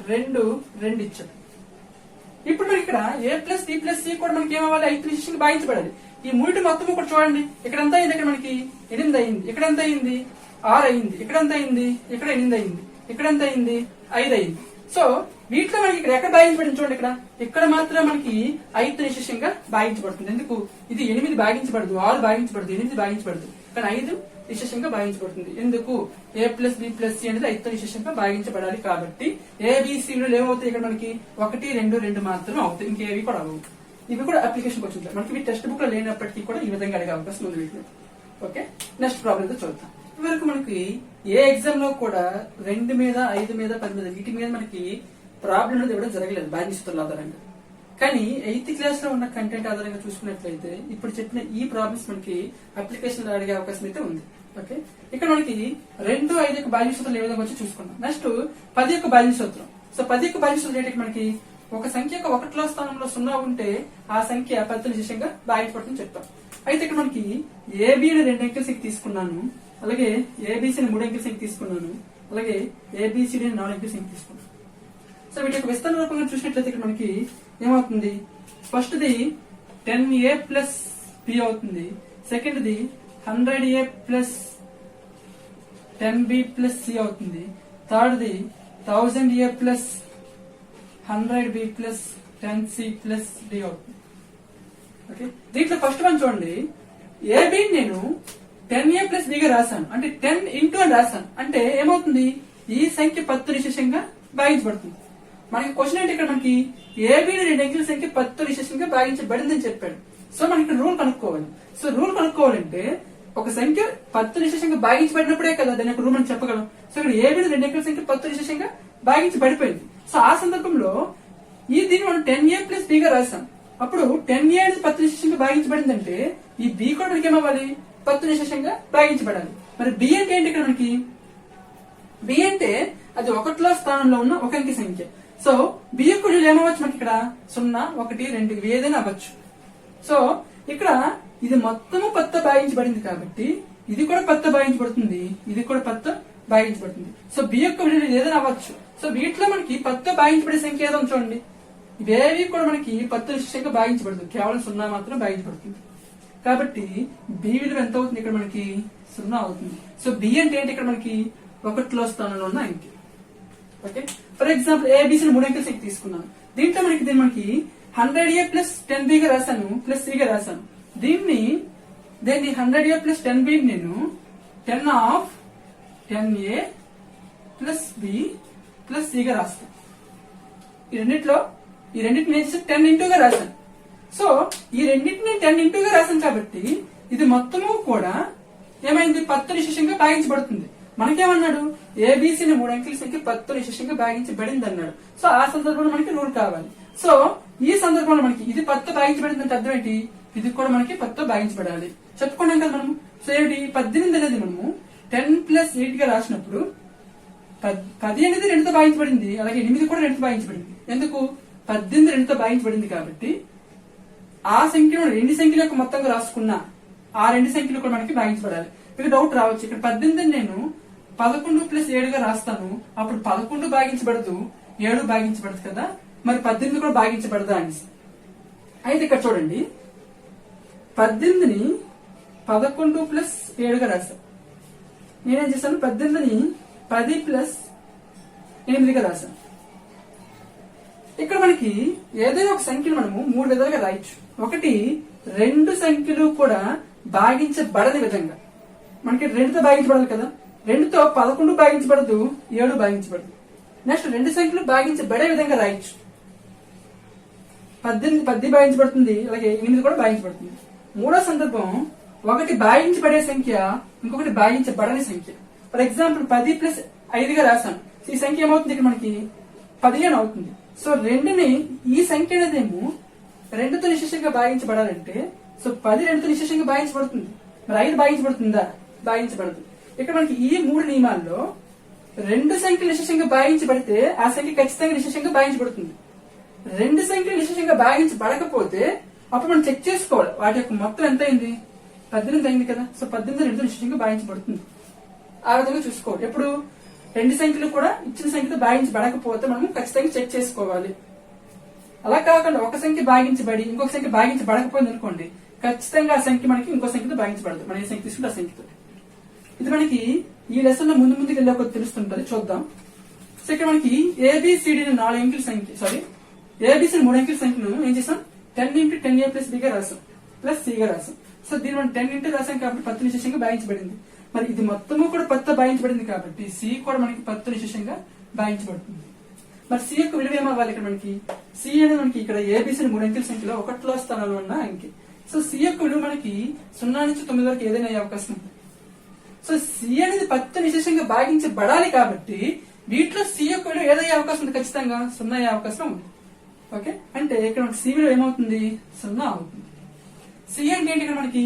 2, 2 ఇచ్చాడు. ఇప్పుడు మనకి ఇక్కడ ఏ ప్లస్ బి ప్లస్ సి కూడా మనకి ఏమవ్వాలి 5తో నిశేషంగా భాగించబడాలి. ఈ మూడు మొత్తం కూడా చూడండి. ఇక్కడ ఎంత అయింది? ఇక్కడ మనకి 8 అయింది. ఇక్కడ ఎంత అయింది? 6 అయింది. ఇక్కడ ఎంత అయింది? ఇక్కడ 8 అయింది. ఇక్కడ ఎంత అయింది? 5 అయింది. సో వీటిలో మనకి ఇక్కడ ఎక్కడ భాగించబడింది చూడండి. ఇక్కడ మాత్రం మనకి 5తో నిశేషంగా భాగించబడుతుంది. ఎందుకు? ఇది 8 భాగించబడదు, 6 భాగించబడదు, 8 భాగించబడదు. ఇక్కడ 5 నిశేషంగా భాగించబడుతుంది. ఎందుకు? ఏ ప్లస్ బి ప్లస్ సి అనేది 5తో నిశేషంగా భాగించబడాలి. కాబట్టి ఏబిసిలు ఏమవుతాయి? ఇక్కడ మనకి 1, 2, 2 మాత్రమే అవుతాయి. ఇంకేవి కూడా అవ్వవు. ఇవి కూడా అప్లికేషన్ క్వశ్చన్. మనకి టెక్స్ట్ బుక్ లో లేనప్పటికీ కూడా ఈ విధంగా అడిగే అవకాశం ఉంది వీటిలో. ఓకే, నెక్స్ట్ ప్రాబ్లం అయితే చూద్దాం. ఇవరకు మనకి ఏ ఎగ్జామ్ లో కూడా 2 మీద 5 మీద 10 మీద వీటి మీద మనకి ప్రాబ్లం అనేది ఇవ్వడం జరగలేదు బాధ్యతల ఆధారంగా. కానీ 8th క్లాస్ లో ఉన్న కంటెంట్ ఆధారంగా చూసుకున్నట్లయితే ఇప్పుడు చెప్పిన ఈ ప్రాబ్లమ్స్ మనకి అప్లికేషన్ లో అడిగే అవకాశం అయితే ఉంది. ఓకే, ఇక్కడ మనకి 2, 5 యొక్క బాధ్యత సూత్రం ఏ విధంగా వచ్చి చూసుకున్నాం. నెక్స్ట్ 10 యొక్క బాధ్యత సూత్రం. సో 10 యొక్క బాధ్యత సూత్రం ఏంటి? మనకి ఒక సంఖ్య యొక్క 1వ స్థానంలో 0 ఉంటే ఆ సంఖ్య 10తో నిశేషంగా భాగించబడుతుందని చెప్తాం. అయితే ఇక్కడ మనకి ఏబిని 2 అంకెల సంఖ్య తీసుకున్నాను, అలాగే ఏబిసిని 3 అంకెల సంఖ్య తీసుకున్నాను, అలాగే ఏబిసిడిని 4 అంకెల సంఖ్య తీసుకున్నాను. సో వీటి యొక్క విస్తరణ రూపంగా చూసినట్లయితే ఇక్కడ మనకి ఏమవుతుంది? First the 10a plus B అవుతుంది. Second the 100a plus 10b plus C అవుతుంది. Third the 1000a plus 100b plus 10c plus D అవుతుంది. ఓకే, దీంట్లో ఫస్ట్ వన్ చూడండి. ఏబి నేను 10a ప్లస్ బిగా రాశాను, అంటే 10 ఇంటూ అని రాశాను. అంటే ఏమవుతుంది? ఈ సంఖ్య 10తో నిశేషంగా భాగించబడుతుంది. మనకి క్వశ్చన్ ఏంటి? ఇక్కడ మనకి ఏబిని 2 అంకెల సంఖ్య 10తో నిశేషంగా భాగించబడిందని చెప్పాడు. సో మనకి ఇక్కడ రూల్ కనుక్కోవాలి. సో రూల్ కనుక్కోవాలంటే ఒక సంఖ్య 10తో నిశేషంగా భాగించబడినప్పుడే కదా దాని యొక్క రూల్ అని చెప్పగలం. సో ఇక్కడ ఏబిని 2 అంకెల సంఖ్య 10తో నిశేషంగా భాగించబడిపోయింది. సో ఆ సందర్భంలో దీన్ని మనం 10a ప్లస్ బిగా రాశాం. అప్పుడు 10a అనేది 10తో నిశేషంగా భాగించబడిందంటే ఈ బి కూడా మనకి ఏమవ్వాలి? 10తో నిశేషంగా భాగించబడాలి. మరి బి అంటే ఏంటి? ఇక్కడ మనకి బి అంటే అది 1వ స్థానంలో ఉన్న ఒక అంకె సంఖ్య. సో బి యొక్క విలువ ఏమవచ్చు? మనకి ఇక్కడ 0, 1, 2 ఏదైనా అవ్వచ్చు. సో ఇక్కడ ఇది మొత్తము 10తో భాగించబడింది కాబట్టి ఇది కూడా 10తో భాగించబడుతుంది, ఇది కూడా 10తో భాగించబడుతుంది. సో బి యొక్క విలువ ఏదైనా అవ్వచ్చు. సో వీటిలో మనకి 10తో భాగించబడే సంఖ్య ఏదో చూడండి. ఇవేవి కూడా మనకి 10తో నిశేషంగా భాగించబడదు, కేవలం 0 మాత్రం భాగించబడుతుంది. కాబట్టి బి విలువ ఎంత అవుతుంది? ఇక్కడ మనకి 0 అవుతుంది. సో బి అంటే ఏంటి? ఇక్కడ మనకి 1వ స్థానంలో ఉన్న అంకె. ఓకే, ఫర్ ఎగ్జాంపుల్ ఏబిసిని 3 అంకెల సంఖ్య తీసుకున్నాను. దీంట్లో మనకి 100a ప్లస్ 10b గా రాశాను, ప్లస్ c గా రాశాను. దీన్ని 100a ప్లస్ 10b నేను 10 of 10a plus b plus c గా రాస్తాను. ఈ రెండింటిని 10 ఇంటూగా రాశాను. సో ఈ రెండింటిని 10 ఇంటూగా రాశాను కాబట్టి ఇది మొత్తము కూడా ఏమైంది? 10తో నిశేషంగా భాగించబడుతుంది. మనకేమన్నాడు? ఏబిసిని 3 అంకెల సంఖ్య 10తో నిశేషంగా భాగించబడింది అన్నాడు. సో ఆ సందర్భంలో మనకి రూల్ కావాలి. సో ఈ సందర్భంలో మనకి ఇది 10తో భాగించబడింది అంటే అర్థం ఏంటి? ఇది కూడా మనకి 10తో భాగించబడాలి. చెప్పుకున్నాం కదా మనం. సో ఏమిటి? 18 అనేది మనము 10 ప్లస్ 8 గా రాసినప్పుడు 10 అనేది 2తో భాగించబడింది, అలాగే 8 కూడా 2తో భాగించబడింది. ఎందుకు? 18 2తో భాగించబడింది కాబట్టి ఆ సంఖ్యలో 2 సంఖ్యల యొక్క మొత్తంగా రాసుకున్నా ఆ 2 సంఖ్యలు కూడా మనకి భాగించబడాలి. మీకు డౌట్ రావచ్చు, ఇక్కడ 18 నేను 11 ప్లస్ 7 గా రాస్తాను, అప్పుడు 11 భాగించబడదు, 7 భాగించబడదు కదా, మరి 18 కూడా భాగించబడదా అని. అయితే ఇక్కడ చూడండి, 18ని 11 ప్లస్ 7 గా రాశాను. నేనేం చేశాను? 18ని 10 ప్లస్ 8 గా రాశాను. ఇక్కడ మనకి ఏదైనా ఒక సంఖ్యను మనము 3 విధాలుగా రాయొచ్చు. ఒకటి, 2 సంఖ్యలు కూడా భాగించబడని విధంగా. మనకి 2తో భాగించబడాలి కదా, 2తో 11 భాగించబడదు, 7 భాగించబడదు. నెక్స్ట్ 2 సంఖ్యలు భాగించబడే విధంగా రాయొచ్చు. 10 భాగించబడుతుంది, అలాగే 8 కూడా భాగించబడుతుంది. మూడో సందర్భం ఒకటి భాగించబడే సంఖ్య, ఇంకొకటి భాగించబడని సంఖ్య. ఫర్ ఎగ్జాంపుల్ 10 ప్లస్ 5గా రాశాను. ఈ సంఖ్య ఏమవుతుంది ఇక్కడ మనకి 15 అవుతుంది. సో రెండుని ఈ సంఖ్య అనేదేమో 2తో నిశేషంగా భాగించబడాలంటే సో 10 2తో నిశేషంగా భాగించబడుతుంది. మరి 5 భాగించబడుతుందా? భాగించబడదు. ఇక్కడ మనకి ఈ 3 నియమాల్లో 2 సంఖ్యలు నిశేషంగా భాగించబడితే ఆ సంఖ్య ఖచ్చితంగా నిశేషంగా భాగించబడుతుంది. 2 సంఖ్యలు నిశేషంగా భాగించబడకపోతే అప్పుడు మనం చెక్ చేసుకోవాలి వాటి యొక్క మొత్తం ఎంత అయింది. 18 అయింది కదా. సో 18 2తో నిశేషంగా భాగించబడుతుంది. ఆ విధంగా చూసుకోవాలి. ఎప్పుడు 2 సంఖ్యలు కూడా ఇచ్చిన సంఖ్యతో భాగించబడకపోతే మనం ఖచ్చితంగా చెక్ చేసుకోవాలి. అలా కాకుండా ఒక సంఖ్య భాగించబడి ఇంకొక సంఖ్య భాగించబడకపోయింది అనుకోండి, ఖచ్చితంగా ఆ సంఖ్య మనకి ఇంకో సంఖ్యతో భాగించబడదు. మనం ఏ సంఖ్య తీసుకుంటే ఆ సంఖ్యతో. ఇది మనకి ఈ లెసన్ లో ముందుకు వెళ్ళే కొద్ది తెలుస్తుంటది. చూద్దాం. సో ఇక్కడ మనకి ఏబిసిడి 4 అంకెల సంఖ్య, సారీ ఏబిసిడి 3 అంకెల సంఖ్యను ఏం చేసాం, 10 × 10a + b గా రాసాం, ప్లస్ c గా రాసాం. సో దీన్ని మనం 10 × రాసాం కాబట్టి 10 నిశేషంగా భాగించబడింది. మరి ఇది మొత్తము కూడా 10తో భాగించబడింది కాబట్టి సి కూడా మనకి 10తో నిశేషంగా భాగించబడుతుంది. మరి సి యొక్క విలువ ఏమవ్వాలి? ఇక్కడ మనకి సి అనేది మనకి ఇక్కడ ఏబిసిడి 3 అంకెల సంఖ్యలో 1వ స్థానంలో ఉన్న అంకె. సో సి యొక్క విలువ మనకి 0 నుంచి 9 వరకు ఏదైనా అయ్యే అవకాశం ఉంది. సో సి అనేది 10తో నిశేషంగా భాగించబడాలి కాబట్టి వీటిలో సి యొక్క విలువ ఏదయ్యే అవకాశం ఉంది, ఖచ్చితంగా 0 అయ్యే అవకాశం ఉంది. ఓకే, అంటే ఇక్కడ మనకి సి విలువ ఏమవుతుంది? 0 అవుతుంది. సి అంటే ఏంటి? ఇక్కడ మనకి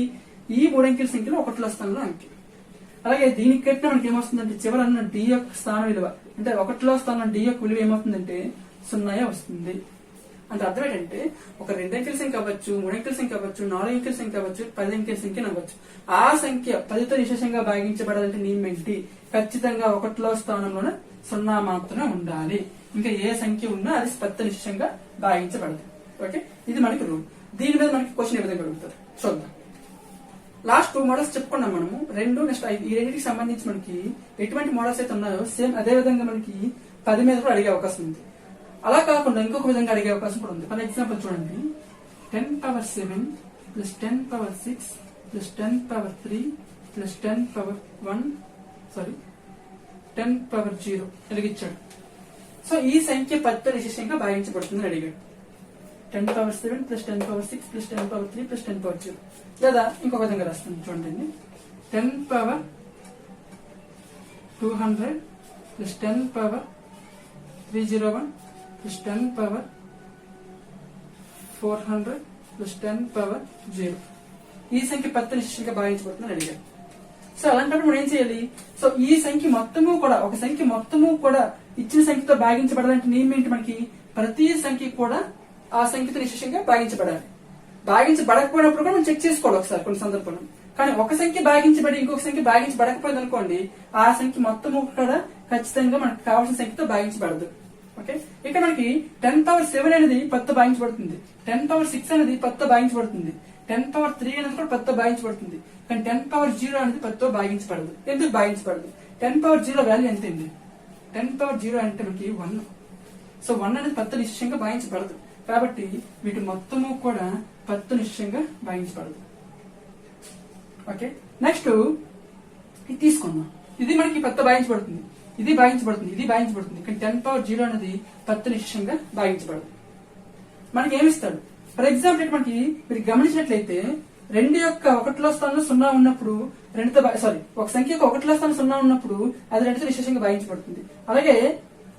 ఈ 3 అంకెల సంఖ్యలో 1వ స్థానంలో అంకె. అలాగే దీనికి కట్టిన మనకి ఏమొస్తుందంటే చివరన్న డి యొక్క స్థాన విలువ, అంటే 1వ స్థానం డి యొక్క విలువ ఏమవుతుందంటే 0 వస్తుంది. అంటే అర్థం ఏంటంటే ఒక 2 అంకెల సంఖ్య అవ్వచ్చు, 3 అంకెల సంఖ్య అవ్వచ్చు, 4 అంకెల సంఖ్య అవ్వచ్చు, 10 అంకెల సంఖ్య అవ్వచ్చు. ఆ సంఖ్య 10తో నిశేషంగా భాగించబడాలంటే నియమం ఏంటి? ఖచ్చితంగా 1వ స్థానంలోనే 0 మాత్రమే ఉండాలి. ఇంకా ఏ సంఖ్య ఉన్నా అది 10తో నిశేషంగా భాగించబడదు. ఓకే, ఇది మనకి రూల్. దీని మీద మనకి క్వశ్చన్ ఏ విధంగా అడుగుతారు చూద్దాం. లాస్ట్ 2 మోడల్స్ చెప్పుకున్నాం మనము. 2 నెక్స్ట్ 5 ఈ రెండింటికి సంబంధించి మనకి ఎటువంటి మోడల్స్ అయితే ఉన్నాయో సేమ్ అదే విధంగా మనకి 10 మీద కూడా అడిగే అవకాశం ఉంది. అలా కాకుండా ఇంకొక విధంగా అడిగే అవకాశం కూడా ఉంది. ఫర్ ఎగ్జాంపుల్ చూడండి, 10⁻7 + 10⁻6 + 10⁻3 + 10⁻0 ఎలాగిచ్చాడు. సో ఈ సంఖ్య 10తో నిశేషంగా భాగించబడుతుందని అడిగాడు. 10⁻7 + 10⁻6 + 10⁻3 + 10⁻0. లేదా ఇంకొక విధంగా రాస్తాను చూడండి, 10⁻200 + 10⁻301 + 10⁻400 + 10⁻0. ఈ సంఖ్య 10తో నిశేషంగా భాగించబడుతుందని అడిగాడు. సో అలాంటప్పుడు మనం ఏం చేయాలి? సో ఈ సంఖ్య మొత్తము కూడా, ఒక సంఖ్య మొత్తము కూడా ఇచ్చిన సంఖ్యతో భాగించబడాలంటే నియమం ఏంటి? మనకి ప్రతి సంఖ్య కూడా ఆ సంఖ్యతో నిశేషంగా భాగించబడాలి. భాగించబడకపోయినప్పుడు కూడా మనం చెక్ చేసుకోవాలి ఒకసారి కొన్ని సందర్భంలో. కానీ ఒక సంఖ్య భాగించబడి ఇంకొక సంఖ్య భాగించబడకపోయింది అనుకోండి, ఆ సంఖ్య మొత్తము కూడా ఖచ్చితంగా మనకు కావాల్సిన సంఖ్యతో భాగించబడదు. ఓకే, ఇక్కడ మనకి 10⁻7 అనేది 10తో భాగించబడుతుంది, 10⁻6 అనేది 10తో భాగించబడుతుంది, 10⁻3 అనేది కూడా 10తో భాగించబడుతుంది. కానీ 10⁻0 అనేది 10తో భాగించబడదు. ఎందుకు భాగించబడదు? 10⁻0 వాల్యూ ఎంత అండి? 10⁻0 అంటే మనకి 1. సో 1 అనేది 10తో నిశేషంగా భాగించబడదు. కాబట్టి వీటి మొత్తము కూడా 10తో నిశేషంగా భాగించబడదు. ఓకే, నెక్స్ట్ ఇది తీసుకుందాం. ఇది మనకి 10తో భాగించబడుతుంది, ఇది భాగించబడుతుంది, ఇది భాగించబడుతుంది. కానీ 10⁻0 అనేది 10తో నిశేషంగా భాగించబడదు. మనకి ఏమిస్తాడు? ఫర్ ఎగ్జాంపుల్ ఇక్కడ మనకి మీరు గమనించినట్లయితే 2 యొక్క 1వ స్థానంలో 0 ఉన్నప్పుడు ఒక సంఖ్య యొక్క 1వ స్థానం 0 ఉన్నప్పుడు అది 2తో నిశేషంగా భాగించబడుతుంది. అలాగే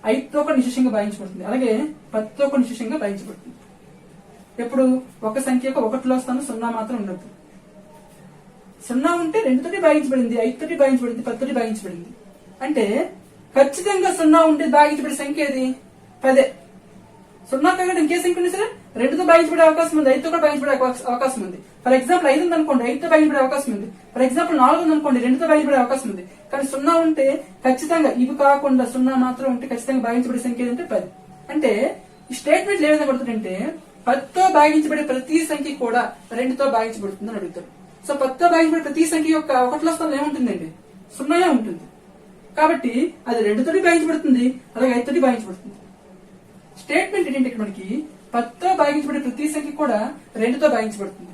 5తో కూడా నిశేషంగా భాగించబడుతుంది. అలాగే 10తో కూడా నిశేషంగా భాగించబడుతుంది. ఎప్పుడు ఒక సంఖ్య యొక్క 1వ స్థానం 0 మాత్రం ఉన్నప్పుడు. 0 ఉంటే 2తోటి భాగించబడింది, 5తోటి భాగించబడింది, 10తోటి భాగించబడింది. అంటే ఖచ్చితంగా 0 ఉంటే భాగించబడే సంఖ్య ఏది? 10. 0 కాకుండా ఇంకే సంఖ్య ఉంది సరే 2తో భాగించబడే అవకాశం ఉంది, 5తో కూడా భాగించబడే అవకాశం ఉంది. ఫర్ ఎగ్జాంపుల్ 5 ఉంది అనుకోండి, 5తో భాగించబడే అవకాశం ఉంది. ఫర్ ఎగ్జాంపుల్ 4 ఉంది అనుకోండి, 2తో భాగించబడే అవకాశం ఉంది. కానీ 0 ఉంటే ఖచ్చితంగా, ఇవి కాకుండా 0 మాత్రం ఉంటే ఖచ్చితంగా భాగించబడే సంఖ్య ఏదంటే 10. అంటే ఈ స్టేట్మెంట్ ఏ విధంగా పడుతుందంటే 10తో భాగించబడే ప్రతి సంఖ్య కూడా 2తో భాగించబడుతుంది అని అడుగుతారు. సో 10తో భాగించబడే ప్రతి సంఖ్య యొక్క 1వ స్థానం ఏముంటుందండి? 0 ఉంటుంది. కాబట్టి అది 2తోటి భాగించబడుతుంది, అలాగే 5తోటి భాగించబడుతుంది. స్టేట్మెంట్ ఏంటంటే ఇక్కడ మనకి 10తో భాగించబడే ప్రతి సంఖ్య కూడా 2తో భాగించబడుతుంది,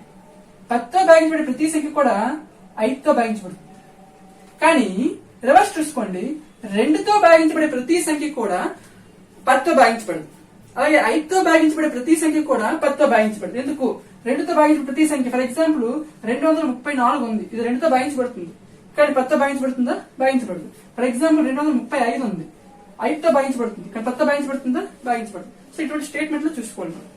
10తో భాగించబడే ప్రతి సంఖ్య కూడా 5తో భాగించబడుతుంది. కానీ రివర్స్ చూసుకోండి, 2తో భాగించబడే ప్రతి సంఖ్య కూడా 10తో భాగించబడదు. అలాగే 5తో భాగించబడే ప్రతి సంఖ్య కూడా 10తో భాగించబడుతుంది. ఎందుకు? 2తో భాగించిన ప్రతి సంఖ్య, ఫర్ ఎగ్జాంపుల్ 234 ఉంది, ఇది 2తో భాగించబడుతుంది, కానీ 10తో భాగించబడుతుందా? భాగించబడదు. ఫర్ ఎగ్జాంపుల్ 235 ఉంది, 5తో భాగించబడుతుంది, కానీ 10తో భాగించబడుతుందా? భాగించబడదు. సో ఇటువంటి స్టేట్మెంట్ లో చూసుకోవాలి మనం.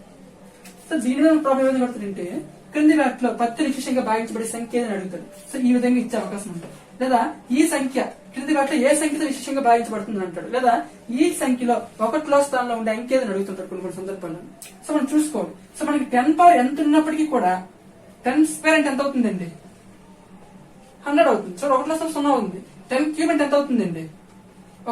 సో దీని మీద ప్రాబ్లం ఏమైనా పడుతుందంటే క్రింది వాటిలో 10 నిశ్శేషంగా భాగించబడే సంఖ్య అని అడుగుతారు. సో ఈ విధంగా ఇచ్చే అవకాశం ఉంటుంది. లేదా ఈ సంఖ్య క్రింది వాటిలో ఏ సంఖ్యతో నిశ్శేషంగా భాగించబడుతుంది అంటాడు. లేదా ఈ సంఖ్యలో 1లో స్థానంలో ఉండే అంకె అని అడుగుతుంటారు కొన్ని సందర్భాల్లో. సో మనం చూసుకోవాలి. సో మనకి 10 పవర్ ఎంత ఉన్నప్పటికీ కూడా 10 స్క్వేర్ అంటే ఎంత అవుతుందండి? 100 అవుతుంది. సో 1లో స్థానం 0 ఉంది. 10 క్యూబ్ అంటే ఎంత అవుతుందండి?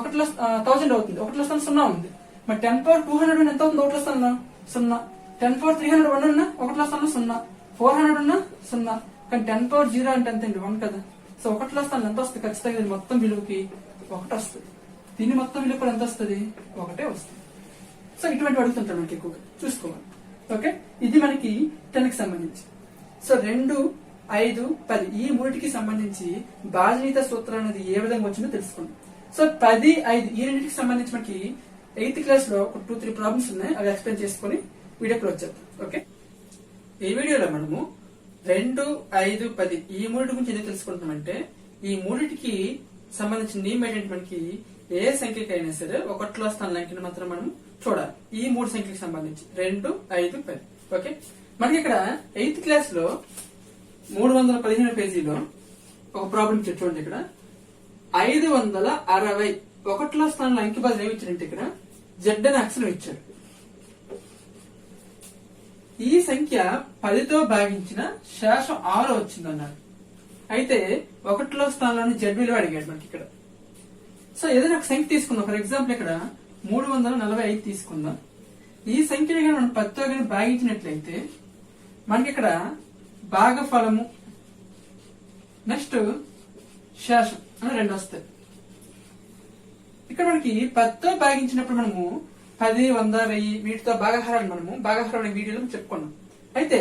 1లో 1000 అవుతుంది. 1లో స్థానం 0 ఉంది. మరి 10 పవర్ 200 ఎంత అవుతుంది? 1లో స్థానం 0. 10 పవర్ 301 ఉన్నా 1లో స్థానం 0. 400 ఉన్నా 0. కానీ 10 పవర్ 0 అంటే ఎంతండి? 1 కదా. సో 1లో స్థానం ఎంత వస్తుంది? ఖచ్చితంగా ఇది మొత్తం విలువకి 1 వస్తుంది. దీని మొత్తం విలువ కూడా ఎంత వస్తుంది? 1 వస్తుంది. సో ఇటువంటి అడుగుతుంటారు మనకి ఎక్కువగా, చూసుకోవాలి. ఓకే, ఇది మనకి 10 కి సంబంధించి. సో 2, 5, 10 ఈ మూడిటికి సంబంధించి బాజనీత సూత్రం అనేది ఏ విధంగా వచ్చిందో తెలుసుకుందాం. సో 10, 5 ఈ రెండింటికి సంబంధించి మనకి 8th క్లాస్ లో ఒక 2-3 ప్రాబ్లమ్స్ ఉన్నాయి, అవి ఎక్స్ప్లెయిన్ చేసుకుని వీడియో క్లోజ్ చేద్దాం. ఓకే, ఈ వీడియోలో మనము 2, 5, 10 ఈ మూడింటి గురించి ఎందుకు తెలుసుకుంటామంటే ఈ మూడింటికి సంబంధించిన నియమం ఏంటంటే మనకి ఏ సంఖ్యకైనా సరే 1లో స్థానం అంకెని మాత్రం మనం చూడాలి. ఈ 3 సంఖ్యలకు సంబంధించి 2, 5, 10. ఓకే, మనకి ఇక్కడ 8th క్లాస్ లో 315 పేజీలో ఒక ప్రాబ్లం చూడండి. ఇక్కడ 560 1లో స్థానంలో అంకె బదులు ఏమి ఇచ్చారంటే ఇక్కడ జెడ్ అనే అక్షరం ఇచ్చాడు. ఈ సంఖ్య 10తో భాగించిన శేషం 6 వచ్చింది అన్నాడు. అయితే 1లో స్థానంలోని జెడ్ విలువ అడిగాడు మనకి ఇక్కడ. సో ఏదైనా ఒక సంఖ్య తీసుకుందాం. ఫర్ ఎగ్జాంపుల్ ఇక్కడ 345 తీసుకుందాం. ఈ సంఖ్యని కానీ మనం 10తో కానీ భాగించినట్లయితే మనకి ఇక్కడ భాగఫలము నెక్స్ట్ శేషం అని 2 వస్తాయి. ఇక్కడ మనకి 10తో భాగించినప్పుడు మనము 10, 100, 1000 వీటితో భాగహారాలు మనము భాగహారం వీడియోలో చెప్పుకున్నాం. అయితే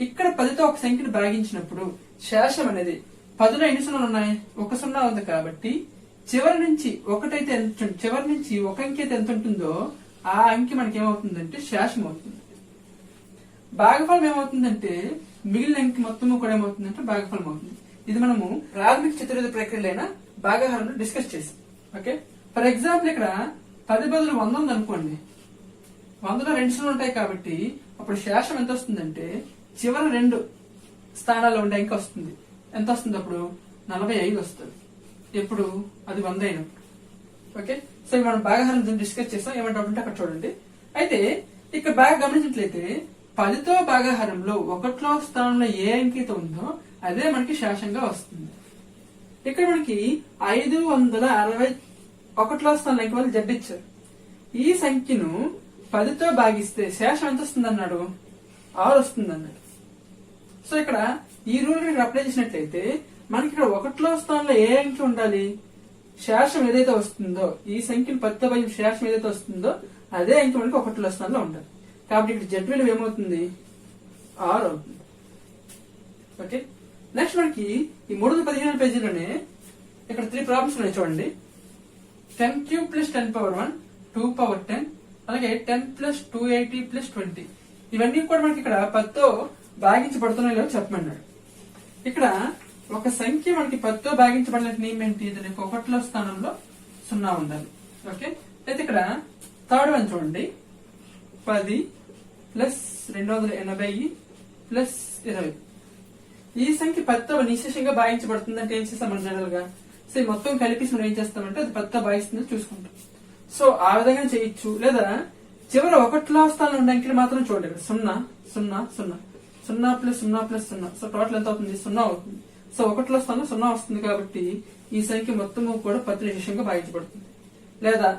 ఇక్కడ 10తో ఒక సంఖ్యను భాగించినప్పుడు శేషం అనేది 10లో ఎన్ని సున్నాలు ఉన్నాయి? 1 సున్నా ఉంది. కాబట్టి చివరి నుంచి ఒకటైతే చివరి నుంచి ఒక అంకె అయితే ఎంత ఉంటుందో ఆ అంకె మనకి ఏమవుతుందంటే శేషం అవుతుంది. భాగఫలం ఏమవుతుందంటే మిగిలిన అంకె మొత్తము కూడా ఏమవుతుందంటే భాగఫలం అవుతుంది. ఇది మనము ప్రాథమిక చతుర్విధ ప్రక్రియలైన భాగహారంలో డిస్కస్ చేసాం. ఓకే, ఫర్ ఎగ్జాంపుల్ ఇక్కడ 10 బదులు 100 ఉంది అనుకోండి. 100లో 2 సున్నాలు ఉంటాయి కాబట్టి అప్పుడు శేషం ఎంత వస్తుందంటే చివరి 2 స్థానాల్లో ఉండే అంకె వస్తుంది. ఎంత వస్తుంది అప్పుడు? 45 వస్తుంది. ఎప్పుడు? అది 100 అయినప్పుడు. ఓకే, సో మనం భాగహారం డిస్కస్ చేస్తాం. ఏమంటే అక్కడ చూడండి. అయితే ఇక్కడ బాగా గమనించినట్లయితే 10తో భాగహారంలో 1లో స్థానంలో ఏ అంకెతో ఉందో అదే మనకి శేషంగా వస్తుంది. ఇక్కడ మనకి 560 1లో స్థానంలో అంకె వాళ్ళు జెడ్ ఇచ్చారు. ఈ సంఖ్యను 10తో భాగిస్తే శేషం ఎంత వస్తుంది అన్నాడు? 6 వస్తుంది అన్నాడు. సో ఇక్కడ ఈ రూల్ మీరు అప్లై చేసినట్లయితే మనకి ఇక్కడ 1లో స్థానంలో ఏ అంకె ఉండాలి? శేషం ఏదైతే వస్తుందో ఈ సంఖ్యను 10తో భాగించిన శేషం ఏదైతే వస్తుందో అదే అంకె మనకి 1లో స్థానంలో ఉండాలి. కాబట్టి ఇక్కడ జెడ్ విలువ ఏమవుతుంది? 6 అవుతుంది. ఓకే, నెక్స్ట్ మనకి ఈ 315 పేజీలోనే ఇక్కడ 3 ప్రాబ్లమ్స్ ఉన్నాయి చూడండి. 10 క్యూబ్ ప్లస్ 10 పవర్ 1, 2 పవర్ 10, అలాగే 10 ప్లస్ 280 ప్లస్ 20 ఇవన్నీ కూడా మనకి ఇక్కడ 10తో భాగించబడుతున్నాయో చెప్పమన్నాడు. ఇక్కడ ఒక సంఖ్య మనకి 10తో భాగించబడిన నియమం ఏంటి? దానికి 1లో స్థానంలో 0 ఉండాలి. ఓకే, అయితే ఇక్కడ థర్డ్ వన్ చూడండి. 10 ప్లస్ 280 ప్లస్ 20 ఈ సంఖ్య 10తో నిశ్శేషంగా భాగించబడుతుంది అంటే ఏం చేస్తాం మన జనరల్ గా? సో మొత్తం కలిపి మనం ఏం చేస్తామంటే అది 10తో భాగిస్తుందని చూసుకుంటాం. సో ఆ విధంగా చేయొచ్చు. లేదా చివరి 1లో స్థానంలో ఉన్న అంకెలు మాత్రం చూడండి. 0 0 0 0 ప్లస్ 0 ప్లస్ 0. సో టోటల్ ఎంత అవుతుంది? 0 అవుతుంది. సో 1లో స్థానంలో 0 వస్తుంది కాబట్టి ఈ సంఖ్య మొత్తము కూడా 10 నిశ్శేషంగా భాగించబడుతుంది. లేదా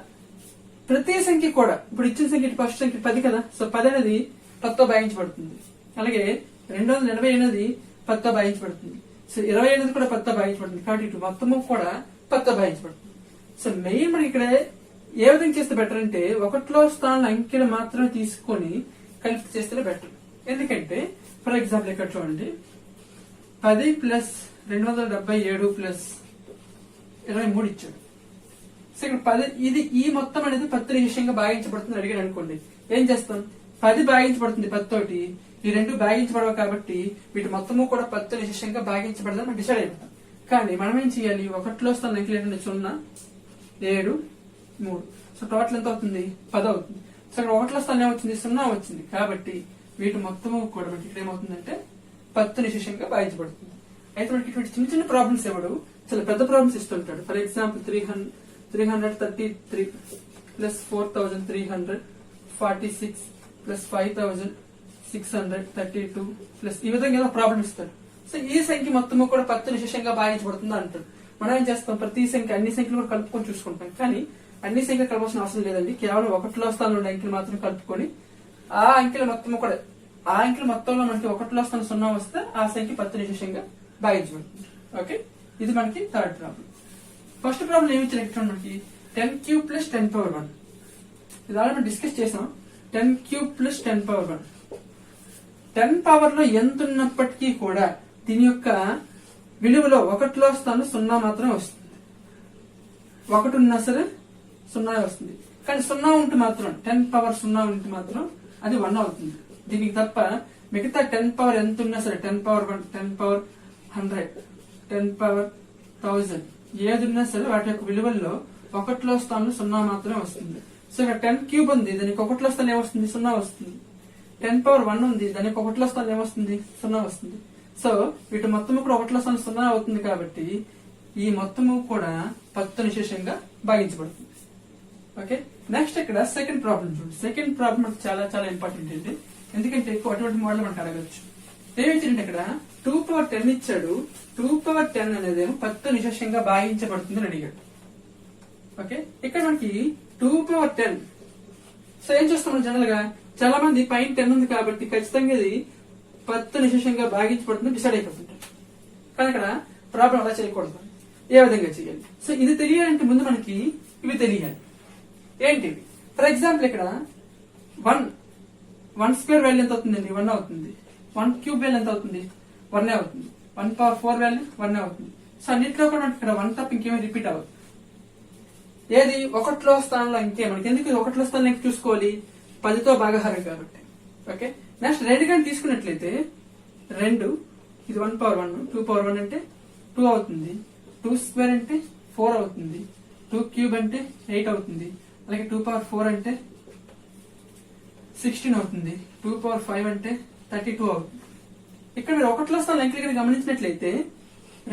ప్రతి సంఖ్య కూడా ఇప్పుడు ఇచ్చిన సంఖ్య ఫస్ట్ సంఖ్య 10 కదా. సో 10 అనేది 10తో భాగించబడుతుంది. అలాగే 280 అనేది 10తో భాగించబడుతుంది. సో 20 అనేది కూడా 10తో భాగించబడుతుంది. కాబట్టి ఇటు మొత్తము కూడా 10తో భాగించబడుతుంది. సో మెయిన్ మనకి ఇక్కడ ఏ విధంగా చేస్తే బెటర్ అంటే 1లో స్థానంలో అంకెలు మాత్రమే తీసుకొని కలిపి చేస్తే బెటర్. ఎందుకంటే ఫర్ ఎగ్జాంపుల్ ఇక్కడ చూడండి. 10 ప్లస్ 277 ప్లస్ 23 ఇచ్చాడు. సో ఇక్కడ 10 ఇది ఈ మొత్తం అనేది 10 నిశ్శేషంగా భాగించబడుతుంది అడిగాడు అనుకోండి. ఏం చేస్తాం, 10 భాగించబడుతుంది 10 తోటి, ఈ రెండు భాగించబడవు కాబట్టి వీటి మొత్తము కూడా 10తో నిశేషంగా భాగించబడదని మనం డిసైడ్ అయిపోతాం. కానీ మనం ఏం చేయాలి, 1లో వస్తున్న అంకెలు ఏంటంటే 0, 7, 3. సో టోటల్ ఎంత అవుతుంది, 10 అవుతుంది. సో ఇక్కడ 1లో స్థానం ఏమొచ్చింది, 0 వచ్చింది. కాబట్టి వీటి మొత్తము కూడా మనకి ఇక్కడ ఏమవుతుందంటే 10తో నిశేషంగా భాగించబడుతుంది. అయితే మనకి ఇటువంటి చిన్న చిన్న ప్రాబ్లమ్స్ ఇవ్వడు, చాలా పెద్ద ప్రాబ్లమ్స్ ఇస్తుంటాడు. For example 333 plus 4346 plus 5632 plus ఈ విధంగా ఏదో ప్రాబ్లం ఇస్తాడు. సో ఈ సంఖ్య మొత్తము కూడా 10తో నిశేషంగా భాగించబడుతుంది అంటాడు. మనం ఏం చేస్తాం, ప్రతి సంఖ్య అన్ని సంఖ్యలు కూడా కలుపుకొని చూసుకుంటాం. కానీ అన్ని సంఖ్యలు కలపాల్సిన అవసరం లేదండి. కేవలం 1లో స్థానంలో ఉండే అంకెలు మాత్రం కలుపుకొని ఆ అంకెల మొత్తము కూడా ఆ అంకెల మొత్తంలో మనకి 1లో స్థానం 0 వస్తే ఆ సంఖ్య 10తో నిశేషంగా భాగించబడుతుంది. ఓకే, ఇది మనకి థర్డ్ ప్రాబ్లం. ఫస్ట్ ప్రాబ్లం ఏమి ఇచ్చారు మనకి, 10³ ప్లస్ 10⁻1. ఇది ఆల్రెడీ మనం డిస్కస్ చేసాం. 10³ ప్లస్ 10⁻1. 10 పవర్ లో ఎంత ఉన్నప్పటికీ కూడా దీని యొక్క విలువలో 1లో స్థానం 0 మాత్రమే వస్తుంది. 1 ఉన్నా సరే 0 వస్తుంది. కానీ 0 ఉంటే మాత్రం 10 పవర్ 0 ఉంటే మాత్రం అది 1 అవుతుంది. దీనికి తప్ప మిగతా 10 పవర్ ఎంత ఉన్నా సరే 10 పవర్ 1, 10 పవర్ 100, 10 పవర్ 1000 ఏది ఉన్నా సరే వాటి యొక్క విలువల్లో 1లో స్థానంలో 0 మాత్రమే వస్తుంది. సో ఇక్కడ 10³ ఉంది, దానికి 1లో స్థానం ఏమొస్తుంది, 0 వస్తుంది. 10 పవర్ 1 ఉంది, దానికి 1లో స్థానం ఏమొస్తుంది, 0 వస్తుంది. సో వీటి మొత్తము కూడా 1లో స్థానం 0 అవుతుంది. కాబట్టి ఈ మొత్తము కూడా 10తో నిశేషంగా భాగించబడుతుంది. ఓకే, నెక్స్ట్ ఇక్కడ సెకండ్ ప్రాబ్లం చూడండి. సెకండ్ ప్రాబ్లం మనకు చాలా చాలా ఇంపార్టెంట్ అండి. ఎందుకంటే ఎక్కువ అటువంటి మోడల్ మనకు అడగచ్చు. ఏమిచ్చిందంటే ఇక్కడ 2 పవర్ 10 ఇచ్చాడు. 2 పవర్ 10 అనేది 10తో నిశేషంగా భాగించబడుతుంది అని అడిగాడు. ఓకే, ఇక్కడ మనకి 2 పవర్ 10. సో ఏం చేస్తాం జనరల్ గా, చాలా మంది పైన 10 ఉంది కాబట్టి ఖచ్చితంగా ఇది 10తో నిశేషంగా భాగించబడుతుంది డిసైడ్ అయిపోతుంటారు. కానీ ఇక్కడ ప్రాబ్లం అలా చేయకూడదు. ఏ విధంగా చేయాలి, సో ఇది తెలియాలంటే ముందు మనకి ఇవి తెలియాలి. ఏంటివి, ఫర్ ఎగ్జాంపుల్ ఇక్కడ 1 స్క్వేర్ వాల్యూ ఎంత అవుతుందండి, 1 అవుతుంది. 1³ వాల్యూ ఎంత అవుతుంది, 1 అవుతుంది. 1 పవర్ 4 వాల్యూ 1 అవుతుంది. సో అన్నింటిలో కూడా మనకి ఇక్కడ 1 తప్ప ఇంకేమీ రిపీట్ అవ్వదు. ఏది 1లో స్థానంలో ఇంకే మనకి ఎందుకు 1లో స్థానంలో ఇంక చూసుకోవాలి, 10తో భాగహారం కాబట్టి. ఓకే, నెక్స్ట్ 2 కానీ తీసుకున్నట్లయితే 2, ఇది 1 పవర్ 1, 2 పవర్ 1 అంటే 2 అవుతుంది. 2 స్క్వేర్ అంటే 4 అవుతుంది. 2³ అంటే 8 అవుతుంది. అలాగే 2 పవర్ 4 అంటే 16 అవుతుంది. 2 పవర్ 5 అంటే 32 అవుతుంది. ఇక్కడ మీరు 1లో స్థానం ఇక్కడ గమనించినట్లయితే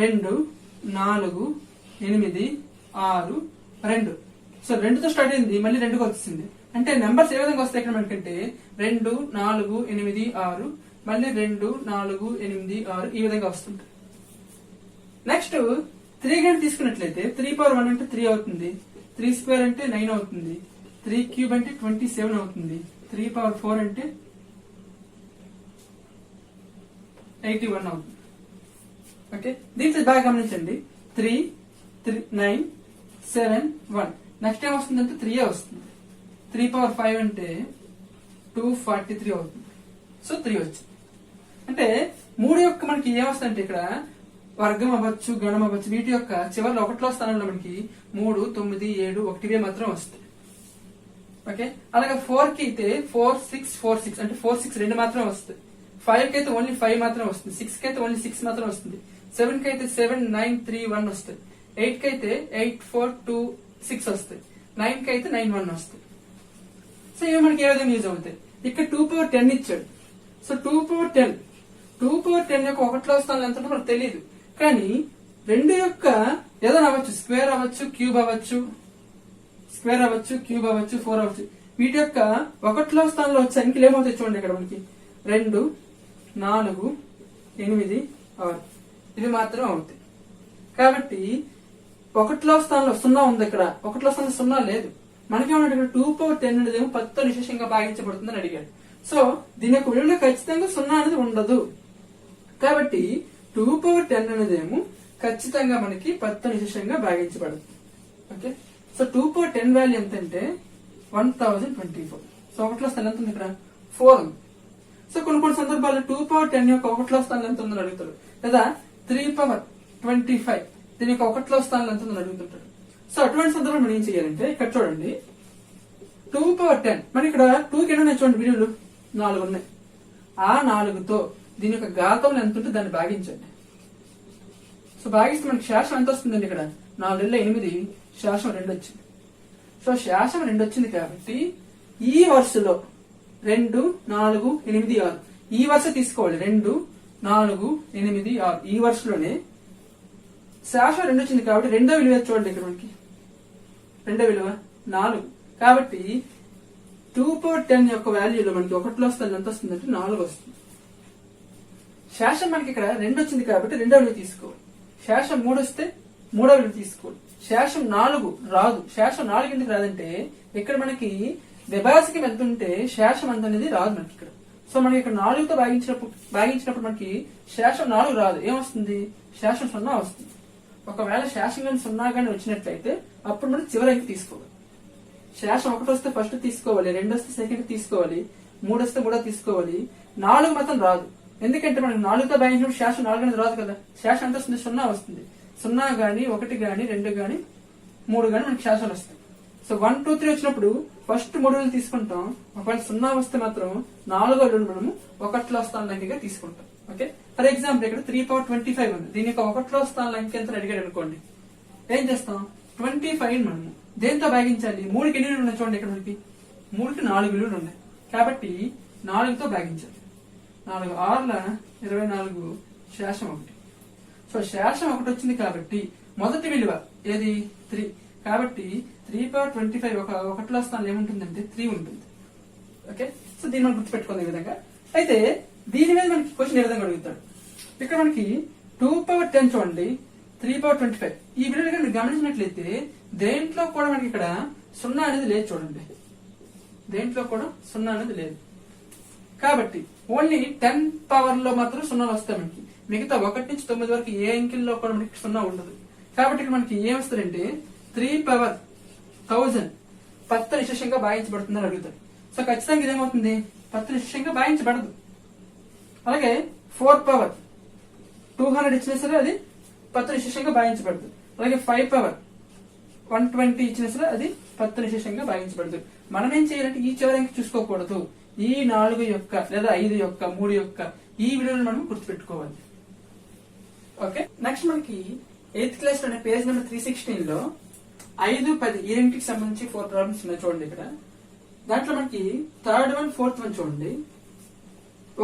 2, 4, 8, 6, 2. సో 2తో స్టార్ట్ అయింది, మళ్ళీ 2కి వచ్చింది. అంటే నెంబర్స్ ఏ విధంగా వస్తాయి ఇక్కడ మనకంటే 2, 4, 8, 6, మళ్ళీ 2, 4, 8, 6 ఈ విధంగా వస్తుంది. నెక్స్ట్ 3 గంట తీసుకున్నట్లయితే 3 పవర్ 1 అంటే 3 అవుతుంది. 3 స్క్వేర్ అంటే 9 అవుతుంది. 3³ అంటే 27 అవుతుంది. 3 పవర్ 4 అంటే 81 అవుతుంది. ఓకే, దీంట్లో బాగా గమనించండి. 3, 9, 7, 1. నెక్స్ట్ ఏం వస్తుందంటే 3 వస్తుంది. 3 పవర్ 5 అంటే 243 అవుతుంది. సో 3 వచ్చింది. అంటే 3 యొక్క మనకి ఏమొస్తుందంటే ఇక్కడ వర్గం అవ్వచ్చు, గణం అవ్వచ్చు, వీటి యొక్క చివరిలో 1లో స్థానంలో మనకి 3, 9, 7, 1 మాత్రం వస్తాయి. ఓకే, అలాగే 4 కి అయితే 4, 6, 4, 6 అంటే 4, 6 2 మాత్రమే వస్తాయి. 5 కి అయితే ఓన్లీ 5 మాత్రం వస్తుంది. 6 కి అయితే ఓన్లీ 6 మాత్రం వస్తుంది. 7 కి అయితే 7, 9, 3, 1 వస్తాయి. 8 కి అయితే 8, 4, 2, 6 వస్తాయి. 9 కి అయితే 9, 1 వస్తాయి. సో ఇవి మనకి ఏ విధంగా యూజ్ అవుతాయి. ఇక్కడ 2 పవర్ 10 ఇచ్చాడు. సో 2 పవర్ 10 యొక్క 1లో స్థానం ఎంత మనకు తెలియదు. కానీ 2 యొక్క ఏదైనా అవ్వచ్చు, స్క్వేర్ అవ్వచ్చు, క్యూబ్ అవ్వచ్చు, 4 అవ్వచ్చు. వీటి యొక్క 1లో స్థానంలో వచ్చే అంకెలు ఏమవుతాయి చూడండి. ఇక్కడ మనకి 2, 4, 8, 6 ఇవి మాత్రం అవుతాయి. కాబట్టి 1లో స్థానంలో 0 ఉంది. ఇక్కడ 1లో స్థానంలో 0 లేదు. మనకేమన్నా ఇక్కడ 2 పవర్ 10 అనేది 10తో నిశేషంగా భాగించబడుతుందని అడిగాడు. సో దీని యొక్క విలువలో ఖచ్చితంగా 0 అనేది ఉండదు. కాబట్టి 2 పవర్ 10 అనేది ఖచ్చితంగా మనకి 10తో నిశేషంగా భాగించబడుతుంది. ఓకే, సో 2 పవర్ 10 వాల్యూ ఎంత అంటే 1024. సో 1లో స్థానం ఎంత ఉంది, ఇక్కడ 4 ఉంది. సో కొన్ని సందర్భాల్లో 2 పవర్ 10 యొక్క 1లో స్థానం ఎంత ఉందని అడుగుతారు. లేదా 3 పవర్ 25 దీని యొక్క 1లో స్థానం ఎంత ఉందని అడుగుతుంటారు. సో అటువంటి సందర్భంలో మనం ఏం చేయాలంటే ఇక్కడ చూడండి, 2/10 మరి ఇక్కడ 2 కి ఎన్ని ఉన్నాయి చూడండి వీడియోలు 4 ఉన్నాయి. ఆ 4తో దీని యొక్క ఘాతం ఎంత ఉంటే దాన్ని భాగించండి. సో భాగిస్తే మనకి శేషం ఎంత వస్తుందండి? ఇక్కడ 4 8 శేషం 2 వచ్చింది. సో శేషం 2 వచ్చింది కాబట్టి ఈ వరుసలో 2 4 8 6 ఈ వరుస తీసుకోవాలి. 2 4 8 6 ఈ వరుసలోనే శేషం 2 వచ్చింది కాబట్టి రెండో విలువ చూడండి. ఇక్కడ మనకి రెండో విలువ 4 కాబట్టి 2/10 యొక్క వాల్యూలో మనకి 1లో వస్తుంది ఎంత వస్తుందంటే 4 వస్తుంది. శేషం మనకి ఇక్కడ 2 వచ్చింది కాబట్టి రెండో విలువ తీసుకోవాలి. శేషం 3 వస్తే మూడో విలువ తీసుకోవాలి. శేషం 4 రాదు. శేషం 4 ఎందుకు రాదంటే ఇక్కడ మనకి విభాజకం ఎంత ఉంటే శేషం ఎంత అనేది రాదు మనకి ఇక్కడ. సో మనకి ఇక్కడ 4తో భాగించినప్పుడు మనకి శేషం 4 రాదు. ఏమొస్తుంది? శేషం 0 వస్తుంది. ఒకవేళ శేషం కానీ 0 కానీ వచ్చినట్లయితే అప్పుడు మనం చివరి అంకె తీసుకోవాలి. శేషం 1 వస్తే ఫస్ట్ తీసుకోవాలి, 2 వస్తే సెకండ్ తీసుకోవాలి, 3 వస్తే మూడో తీసుకోవాలి. 4 మాత్రం రాదు. ఎందుకంటే మనకి 4తో భాగించినప్పుడు శేషం 4 అనేది రాదు కదా. శేషం ఎంత వస్తుంది? 0 వస్తుంది. 0 గాని 1 గాని 2 గాని 3 గాని మనకి శేషాలు వస్తాయి. సో 1 2 3 వచ్చినప్పుడు ఫస్ట్ 3 విలువలు తీసుకుంటాం. ఒకవేళ 0 వస్తే మాత్రం 4వ విలువను మనము 1లో స్థానం అంకెగా తీసుకుంటాం. ఓకే, ఫర్ ఎగ్జాంపుల్ ఇక్కడ 3/25 ఉంది. దీని యొక్క 1లో స్థానం అంకె ఎంత అడిగాడు అనుకోండి. ఏం చేస్తాం? 25 మనము దేంతో భాగించాలి? 3కి ఎన్ని విలువలు ఉన్నాయి చూడండి. ఇక్కడ మనకి 3కి 4 విలువలు ఉన్నాయి కాబట్టి 4తో భాగించాలి. 4 6ల 24 శేషం 1. సో శేషం 1 వచ్చింది కాబట్టి మొదటి విలువ ఏది? 3 కాబట్టి 3/25 1లో స్థానంలో ఏముంటుందంటే 3 ఉంటుంది. ఓకే, సో దీన్ని మనం గుర్తుపెట్టుకుంది ఈ విధంగా. అయితే దీని మీద మనకి క్వశ్చన్ ఏ విధంగా అడుగుతాడు? ఇక్కడ మనకి 2/10 చూడండి, 3/25 ఈ విలువలు కనుక గమనించినట్లయితే దేంట్లో కూడా మనకి ఇక్కడ 0 అనేది లేదు చూడండి. దేంట్లో కూడా 0 అనేది లేదు కాబట్టి ఓన్లీ 10 పవర్ లో మాత్రం 0 వస్తాయి మనకి. మిగతా 1 నుంచి 9 వరకు ఏ అంకెల్లో కూడా మనకి 0 ఉండదు. కాబట్టి ఇక్కడ మనకి ఏం వస్తుందంటే 3/1000 10 నిశేషంగా భాగించబడుతుందని అడుగుతాడు. సో ఖచ్చితంగా ఇదేమవుతుంది? 10 నిశేషంగా భాగించబడదు. అలాగే 4/200 ఇచ్చినా సరే అది 10 నిశేషంగా భాగించబడదు. అలాగే 5/120 ఇచ్చినా సరే అది 10 నిశేషంగా భాగించబడదు. మనం ఏం చేయాలంటే ఈ చివరి అంకె చూసుకోకూడదు. ఈ 4 యొక్క లేదా 5 యొక్క 3 యొక్క ఈ విలువలను మనం గుర్తుపెట్టుకోవాలి. ఓకే, నెక్స్ట్ మనకి 8th క్లాస్ లోనే పేజ్ నెంబర్ 316 లో 5 10 ఈ రెండింటికి సంబంధించి 4 ప్రాబ్లమ్స్ ఉన్నాయి చూడండి. ఇక్కడ దాంట్లో మనకి 3rd వన్ 4th వన్ చూడండి.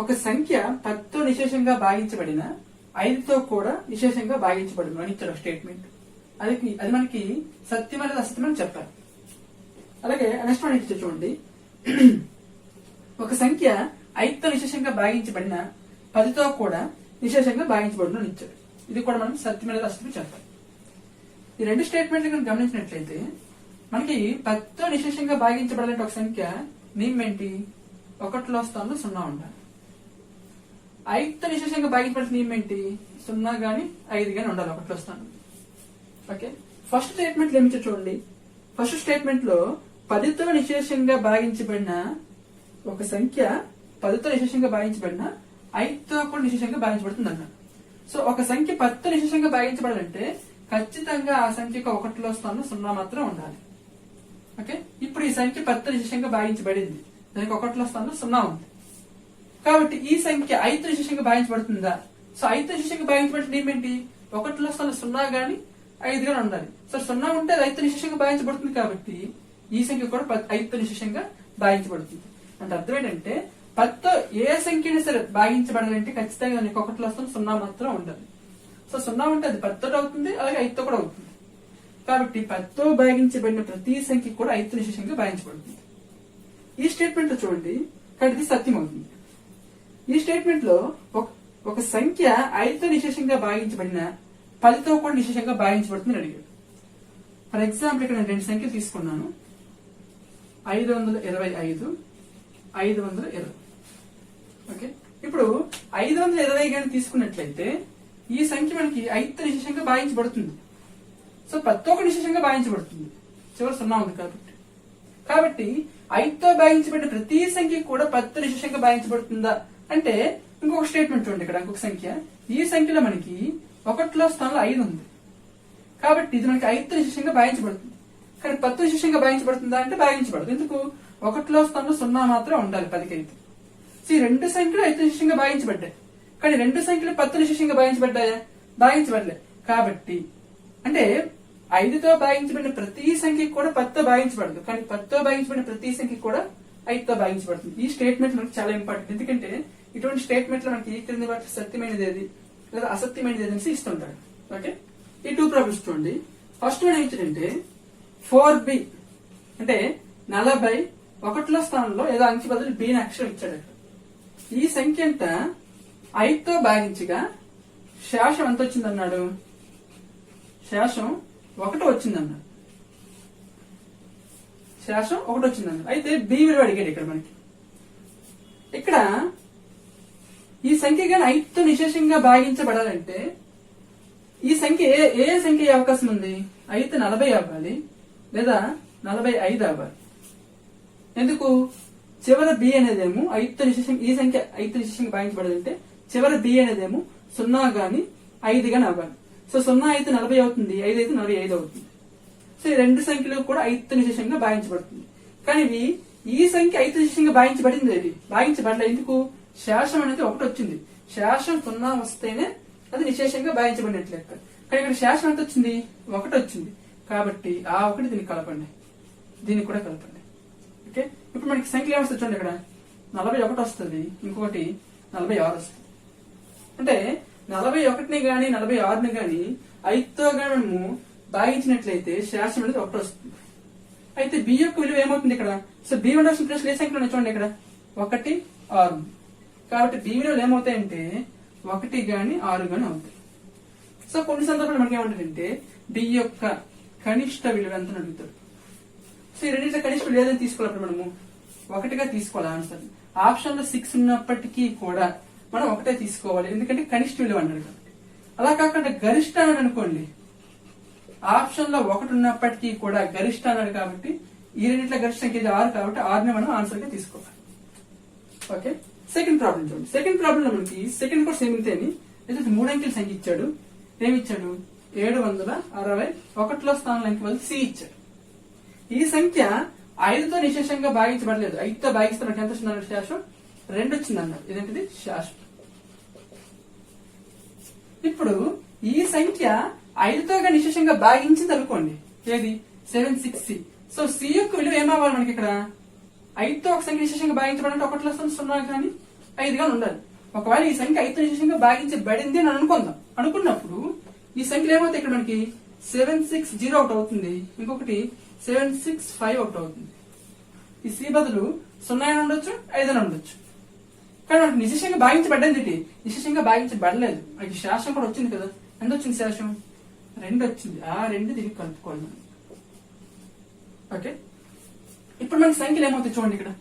ఒక సంఖ్య 10తో నిశేషంగా భాగించబడిన 5తో కూడా నిశేషంగా భాగించబడింది అని ఇచ్చాడు స్టేట్మెంట్. అది మనకి సత్యం అనేది అసత్యం అని చెప్పాలి. అలాగే నెక్స్ట్ వన్ ఇచ్చాడు చూడండి. ఒక సంఖ్య 5తో నిశేషంగా భాగించబడిన 10తో కూడా నిశేషంగా భాగించబడును ఇచ్చాడు. ఇది కూడా మనం సత్యం అనేది అసత్యం చెప్పాలి. ఈ రెండు స్టేట్మెంట్లు కనుక గమనించినట్లయితే మనకి 10తో నిశేషంగా భాగించబడాలంటే ఒక సంఖ్య నియమం ఏంటి? 1లో స్థానంలో 0 ఉండాలి. 5తో నిశేషంగా భాగించబడిన నియమం ఏంటి? 0 గాని 5 గాని ఉండాలి 1లో స్థానం. ఓకే, ఫస్ట్ స్టేట్మెంట్ ఏమిటో చూడండి. ఫస్ట్ స్టేట్మెంట్ లో 10తో నిశేషంగా భాగించబడిన ఒక సంఖ్య 10తో నిశేషంగా భాగించబడిన 5తో కూడా నిశేషంగా భాగించబడుతుంది అన్నాడు. సో ఒక సంఖ్య 10తో నిశేషంగా భాగించబడాలంటే ఖచ్చితంగా ఆ సంఖ్యకు 1లో స్థానంలో 0 మాత్రం ఉండాలి. ఓకే, ఇప్పుడు ఈ సంఖ్య 10తో నిశేషంగా భాగించబడింది, దానికి 1లో స్థానంలో 0 ఉంది కాబట్టి ఈ సంఖ్య 5తో నిశేషంగా భాగించబడుతుందా? సో 5తో నిశేషంగా భాగించబడిన ఏమేంటి? 1లో స్థానంలో 0 గాని 5 గాని ఉండాలి. సో 0 ఉంటే అది 5తో నిశేషంగా భాగించబడుతుంది కాబట్టి ఈ సంఖ్య కూడా 5తో నిశేషంగా భాగించబడుతుంది. అంటే అర్థం ఏంటంటే 10తో ఏ సంఖ్యని సరే భాగించబడాలంటే ఖచ్చితంగా దానికి 1లో స్థానం 0 మాత్రం ఉండాలి. సో 0 ఉంటే అది 10తో అవుతుంది, అలాగే 5తో కూడా అవుతుంది. కాబట్టి 10తో భాగించబడిన ప్రతి సంఖ్య కూడా 5తో నిశేషంగా భాగించబడుతుంది. ఈ స్టేట్మెంట్ లో చూడండి, కాబట్టి ఇది సత్యం అవుతుంది. ఈ స్టేట్మెంట్ లో ఒక సంఖ్య 5తో నిశేషంగా భాగించబడిన 10తో కూడా నిశేషంగా భాగించబడుతుంది అడిగాడు. ఫర్ ఎగ్జాంపుల్ ఇక్కడ నేను 2 సంఖ్యలు తీసుకున్నాను, 525, 520. ఓకే, ఇప్పుడు 520 గాని తీసుకున్నట్లయితే ఈ సంఖ్య మనకి 5తో నిశేషంగా భాగించబడుతుంది. సో 10తో కూడా నిశేషంగా భాగించబడుతుంది, చివరి 0 ఉంది కాబట్టి 5తో భాగించబడిన ప్రతి సంఖ్య కూడా 10తో నిశేషంగా భాగించబడుతుందా అంటే ఇంకొక స్టేట్మెంట్ చూడండి. ఇక్కడ ఇంకొక సంఖ్య, ఈ సంఖ్యలో మనకి 1లో స్థానంలో 5 ఉంది కాబట్టి ఇది మనకి 5తో నిశేషంగా భాగించబడుతుంది. కానీ 10తో నిశేషంగా భాగించబడుతుందా అంటే భాగించబడదు. ఎందుకు? 1లో స్థానంలో 0 మాత్రం ఉండాలి 10కి అయితే. ఈ రెండు సంఖ్యలు 5తో నిశేషంగా భాగించబడ్డాయి, కానీ రెండు సంఖ్యలు 10తో నిశేషంగా భాగించబడ్డాయా? భాగించబడలే. కాబట్టి అంటే 5తో భాగించబడిన ప్రతి సంఖ్యకి కూడా 10తో భాగించబడదు, కానీ 10తో భాగించబడిన ప్రతి సంఖ్యకి కూడా 5తో భాగించబడుతుంది. ఈ స్టేట్మెంట్ మనకు చాలా ఇంపార్టెంట్. ఎందుకంటే ఇటువంటి స్టేట్మెంట్ లో మనకి క్రింది వాటి సత్యమైనది ఏది లేదా అసత్యమైనది ఏది అనేసి ఇస్తుంటాడు. ఓకే, ఈ 2 ప్రాబ్లమ్స్ చూడండి. ఫస్ట్ వన్ ఏంటంటే 4b అంటే 41లో స్థానంలో ఏదో అంకె బదులు b అక్షరం ఇచ్చాడు. ఈ సంఖ్య అంతా 5తో భాగించగా శేషం ఎంత వచ్చిందన్నాడు? శేషం 1 వచ్చిందన్నాడు. శేషం 1 వచ్చిందన్నాడు. అయితే b విలువ అడిగాడు ఇక్కడ మనకి. ఇక్కడ ఈ సంఖ్య కానీ 5తో నిశేషంగా భాగించబడాలంటే ఈ సంఖ్య ఏ సంఖ్య అయ్యే అవకాశం ఉంది? అయితే 40 అవ్వాలి లేదా 45 అవ్వాలి. ఎందుకు? చివరి b అనేదేమో 5తో నిశేషంగా, ఈ సంఖ్య 5తో నిశేషంగా భాగించబడాలంటే చివరి b అనేదేమో 0 గాని 5 గాని అవ్వాలి. సో 0 అయితే 40 అవుతుంది, 5 అయితే 45 అవుతుంది. సో ఈ రెండు సంఖ్యలు కూడా 5తో నిశేషంగా భాగించబడుతుంది. కానీ ఈ సంఖ్య 5తో నిశేషంగా భాగించబడింది, అది భాగించబడలే. ఎందుకు? శేషం అనేది 1 వచ్చింది. శేషం 0 వస్తేనే అది నిశేషంగా భాగించబడినట్లు లెక్క. కానీ ఇక్కడ శేషం ఎంత వచ్చింది? 1 వచ్చింది. కాబట్టి ఆ 1 దీన్ని కలపండి, దీన్ని కూడా కలపండి. ఓకే, ఇప్పుడు మనకి సంఖ్యలు ఏమొస్తుంది చూడండి. ఇక్కడ 41 వస్తుంది, ఇంకొకటి 46 వస్తుంది. అంటే 41ని గాని 46ని గాని 5తో గాని మనము భాగించినట్లయితే శేషం అనేది 1 వస్తుంది. అయితే b యొక్క విలువ ఏమవుతుంది ఇక్కడ? సో b ఉండాల్సిన ప్లేస్ ఏ సంఖ్యలో ఉన్నాయి చూడండి. ఇక్కడ 1, 6. కాబట్టి b విలువలు ఏమవుతాయంటే 1 గాని 6 గాని అవుతాయి. సో కొన్ని సందర్భాలు మనకి ఏమంటారంటే b యొక్క కనిష్ట విలువ ఎంత అడుగుతాడు. సో ఈ రెండింటిలో కనిష్ట విలువ ఏదైనా తీసుకోవాలి, మనము 1గా తీసుకోవాలి ఆన్సర్. ఆప్షన్ లో 6 ఉన్నప్పటికీ కూడా మనం 1 తీసుకోవాలి, ఎందుకంటే కనిష్ట విలువ అన్నాడు కాబట్టి. అలా కాకుండా గరిష్ట అన్నాడు అనుకోండి, ఆప్షన్ లో 1 ఉన్నప్పటికీ కూడా గరిష్ట అన్నాడు కాబట్టి ఈ రెండింటిలో గరిష్ట సంఖ్య 6 కాబట్టి 6ని మనం ఆన్సర్ గా తీసుకోవాలి. ఓకే, సెకండ్ ప్రాబ్లం చూడండి. సెకండ్ ప్రాబ్లం లో మనకి సెకండ్ కూడా సేమ్ ఇంతేని, అయితే 3 అంకెల సంఖ్య ఇచ్చాడు. ఏమిచ్చాడు? 761లో స్థానంలో అంకె బదులు c ఇచ్చాడు. ఈ సంఖ్య 5తో నిశేషంగా భాగించబడలేదు. 5తో భాగిస్తే మనకి ఎంత వచ్చిందన్నాడు? శేషం 2 వచ్చింది అన్నాడు. ఇదేంటిది? శేషం. ఇప్పుడు ఈ సంఖ్య 5తో నిశేషంగా భాగించింది అనుకోండి, ఏది? 76c. సో c యొక్క విలువ ఏమవ్వాలి మనకి? ఇక్కడ 5తో ఒక సంఖ్య నిశేషంగా భాగించబడాలంటే 1లో 0 గాని 5 గాని ఉండాలి. ఒకవేళ ఈ సంఖ్య 5తో నిశేషంగా భాగించబడింది అని అనుకున్నప్పుడు ఈ సంఖ్యలు ఏమవుతాయి? ఇక్కడ మనకి 760 ఒకటి అవుతుంది, ఇంకొకటి 765 ఒకటి అవుతుంది. ఈ c బదులు 0 అయినా ఉండొచ్చు, 5 అయినా ఉండొచ్చు. కానీ మనకి నిశేషంగా భాగించబడ్డది, నిశేషంగా భాగించబడలేదు. మనకి శేషం కూడా వచ్చింది కదా. ఎంత వచ్చింది శేషం? 2 వచ్చింది. ఆ 2 దీనికి కలుపుకోవాలి మనం. ఓకే, ఇప్పుడు మనకి సంఖ్యలు ఏమవుతాయి చూడండి. ఇక్కడ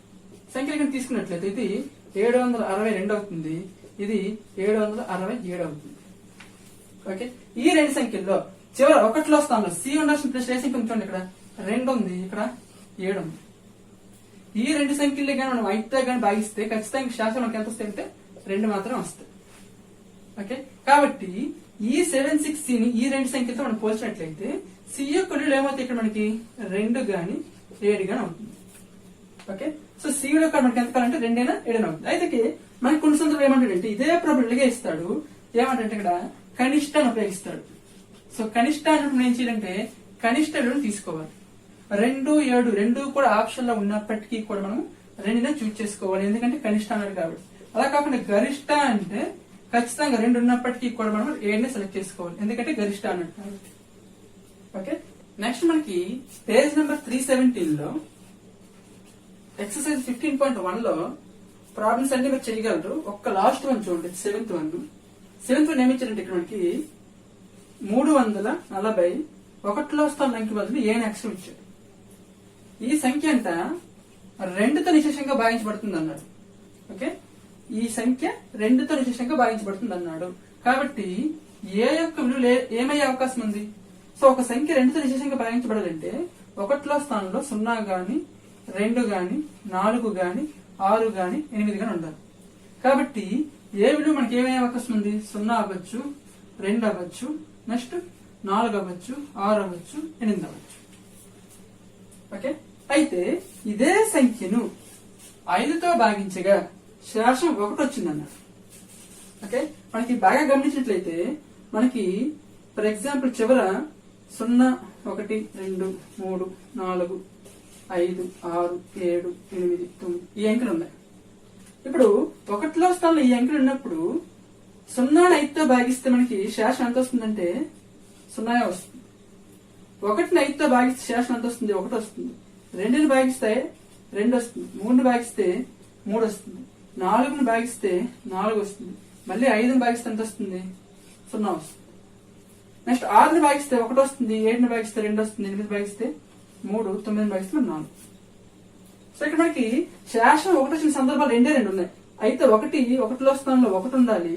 సంఖ్యలు ఇక్కడ తీసుకున్నట్లయితే ఇది 762 అవుతుంది, ఇది 767 అవుతుంది. ఓకే, ఈ రెండు సంఖ్యల్లో చివరి 1లో స్థానంలో c ఉండాల్సిన ప్లేస్ ఏ సంఖ్య చూడండి. ఇక్కడ 2 ఉంది, ఇక్కడ 7 ఉంది. ఈ రెండు సంఖ్యలు కానీ మనం 5తో కానీ భాగిస్తే ఖచ్చితంగా శేషం మనకి ఎంత వస్తాయంటే 2 మాత్రం వస్తాయి. ఓకే, కాబట్టి ఈ 76cని ఈ రెండు సంఖ్యలతో మనం పోల్చినట్లయితే c యొక్క విలువలు ఏమవుతాయి? ఇక్కడ మనకి 2 గాని 7 గాని అవుతుంది. ఓకే, సో c విలువ మనకి ఎంత కావాలంటే 2 అయినా 7 అవుతుంది. అయితే మనకి కొన్ని సందర్భాలు ఏమంటాడంటే ఇదే ప్రాబ్లం ఇలాగే ఇస్తాడు. ఏమంటే ఇక్కడ కనిష్టాన్ని ఉపయోగిస్తాడు. సో కనిష్ట అన్నప్పుడు ఏం చేయాలంటే కనిష్ట విలువను తీసుకోవాలి. 2, 7 రెండు కూడా ఆప్షన్ లో ఉన్నప్పటికీ కూడా మనం 2నే చూస్ చేసుకోవాలి, ఎందుకంటే కనిష్ట అన్నాడు కాబట్టి. అలా కాకుండా గరిష్ట అంటే ఖచ్చితంగా 2 ఉన్నప్పటికీ కూడా మనం 7నే సెలెక్ట్ చేసుకోవాలి, ఎందుకంటే గరిష్ట అన్నాడు కాబట్టి. ఓకే, నెక్స్ట్ మనకి పేజ్ నెంబర్ 317 లో ఎక్సర్సైజ్ 15.1 లో ప్రాబ్లమ్స్ అన్ని మీరు చేయగలరు. ఒక్క లాస్ట్ వన్ చూడండి, 7th వన్. 7th వన్ ఏమిచ్చారంటే ఇక్కడ మనకి 341లో స్థానం అంకె బదులు ఏ అక్షరం ఇచ్చాడు. ఈ సంఖ్య అంతా 2తో నిశేషంగా భాగించబడుతుంది అన్నాడు. ఓకే, ఈ సంఖ్య 2తో నిశేషంగా భాగించబడుతుంది అన్నాడు. కాబట్టి ఏ యొక్క విలువ ఏమయ్యే అవకాశం ఉంది? సో ఒక సంఖ్య 2తో నిశేషంగా భాగించబడాలంటే 1లో స్థానంలో 0 గాని 2 గాని 4 గాని 6 గాని 8 గాని ఉండాలి. కాబట్టి ఏ విలువ మనకి ఏమయ్యే అవకాశం ఉంది? 0 అవ్వచ్చు, 2 అవ్వచ్చు, నెక్స్ట్ 4 అవ్వచ్చు, 6 అవ్వచ్చు, 8 అవ్వచ్చు. ఓకే, అయితే ఇదే సంఖ్యను 5తో భాగించగా శేషం 1 వచ్చిందన్నారు. ఓకే, మనకి బాగా గమనించినట్లయితే మనకి ఫర్ ఎగ్జాంపుల్ చివర 0, 1, 2, 3, 4, 5, 6, 7, 8, 9 ఈ అంకెలు ఉన్నాయి. ఇప్పుడు 1లో స్థానంలో ఈ అంకెలు ఉన్నప్పుడు 0ని 5తో భాగిస్తే మనకి శేషం ఎంత వస్తుందంటే 0 వస్తుంది. 1ని 5తో భాగిస్తే శేషం ఎంత వస్తుంది? 1 వస్తుంది. 2ని భాగిస్తే 2 వస్తుంది. 3ని భాగిస్తే 3 వస్తుంది. 4ని భాగిస్తే 4 వస్తుంది. మళ్ళీ 5ని భాగిస్తే ఎంత వస్తుంది? 0 వస్తుంది. నెక్స్ట్ 6ని భాగిస్తే 1 వస్తుంది. 7ని భాగిస్తే 2 వస్తుంది. 8ని భాగిస్తే 3, 9ని భాగిస్తే 4. సో ఇక్కడ మనకి శేషం 1 వచ్చిన సందర్భాలు 2 ఉన్నాయి. అయితే 1లో స్థానంలో 1 ఉండాలి,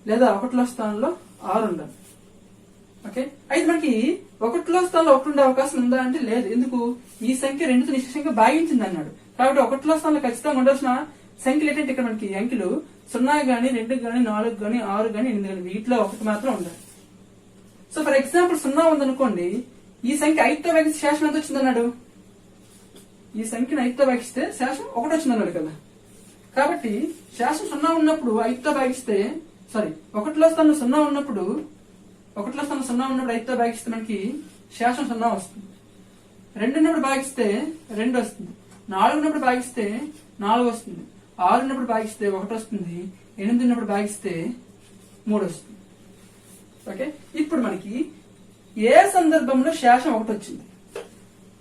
లేదా 1లో స్థానంలో 6 ఉండాలి. ఓకే, అయితే మనకి 1లో స్థానంలో 1 ఉండే అవకాశం ఉందా అంటే లేదు. ఎందుకు? ఈ సంఖ్య 2తో నిశ్చయంగా భాగించింది అన్నాడు. కాబట్టి 1లో స్థానంలో ఖచ్చితంగా ఉండాల్సిన సంఖ్యలు ఏంటంటే ఇక్కడ మనకి అంకెలు 0 గానీ 2 గానీ 4 గానీ 6 గానీ 8 గానీ వీటిలో 1 మాత్రం ఉండాలి. సో ఫర్ ఎగ్జాంపుల్ 0 ఉందనుకోండి, ఈ సంఖ్య 5తో భాగిస్తే శేషం ఎంత వచ్చింది అన్నాడు? ఈ సంఖ్యను 5తో భాగిస్తే శేషం 1 వచ్చింది అన్నాడు కదా. కాబట్టి శేషం 0 ఉన్నప్పుడు 5తో భాగిస్తే 1లో స్థానంలో 0 ఉన్నప్పుడు 5తో భాగిస్తే మనకి శేషం 0 వస్తుంది. 2 ఉన్నప్పుడు భాగిస్తే 2 వస్తుంది. 4 ఉన్నప్పుడు భాగిస్తే 4 వస్తుంది. 6 ఉన్నప్పుడు భాగిస్తే 1 వస్తుంది. 8 ఉన్నప్పుడు భాగిస్తే 3 వస్తుంది. ఓకే, ఇప్పుడు మనకి ఏ సందర్భంలో శేషం 1 వచ్చింది?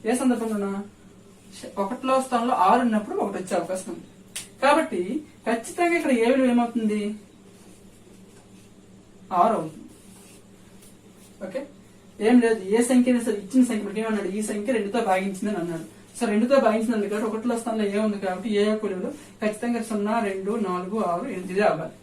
ఏ సందర్భంలోనా? 1లో స్థానంలో 6 ఉన్నప్పుడు 1 వచ్చే అవకాశం ఉంది. కాబట్టి ఖచ్చితంగా ఇక్కడ ఏ విలువ ఏమవుతుంది? 6 అవుతుంది. ఓకే, ఏం లేదు, ఏ సంఖ్య ఇచ్చిన సంఖ్య మనకి ఏమన్నాడు? ఈ సంఖ్య 2తో భాగించిందని అన్నాడు. సో 2తో భాగించింది కాబట్టి 1లో స్థానంలో ఏ ఉంది కాబట్టి ఏ యొక్క విలువలు ఖచ్చితంగా 0, 2, 4, 6, 8 అవ్వాలి.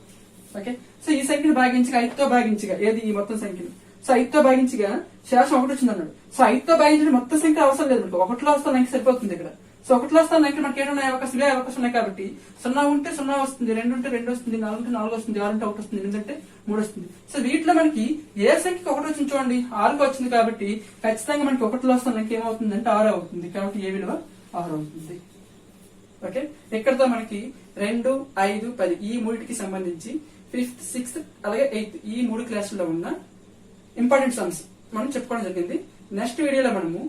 ఓకే, సో ఈ సంఖ్యను భాగించగా 5తో భాగించగా ఏది? ఈ మొత్తం సంఖ్యను. సో 5తో భాగించగా శేషం 1 వచ్చింది అన్నాడు. సో 5తో భాగించిన మొత్తం సంఖ్య అవసరం లేదు మనకు. 1లో స్థానం అంకె సరిపోతుంది ఇక్కడ. సో 1లో స్థానం అంకె మనకి ఏడున్నాయి? అవకాశం ఉన్నాయి కాబట్టి 0 ఉంటే 0 వస్తుంది, 2 ఉంటే 2 వస్తుంది, 4 ఉంటే 4 వస్తుంది, 6 ఉంటే 1 వస్తుంది, 8 ఉంటే 3 వస్తుంది. సో వీటిలో మనకి ఏ సంఖ్యకి 1 వచ్చింది చూడండి, 6కి వచ్చింది కాబట్టి ఖచ్చితంగా మనకి 1లో స్థానం అంకె ఏమవుతుంది అంటే 6 అవుతుంది. కాబట్టి ఏ విలువ? 6 అవుతుంది. ఓకే, ఇక్కడతో మనకి 2, 5, 10 ఈ మూడిటికి సంబంధించి 5th, 6th అలాగే 8th ఈ 3 క్లాసుల్లో ఉన్న ఇంపార్టెంట్ సమ్స్ మనం చెప్పుకోవడం జరిగింది. నెక్స్ట్ వీడియోలో మనము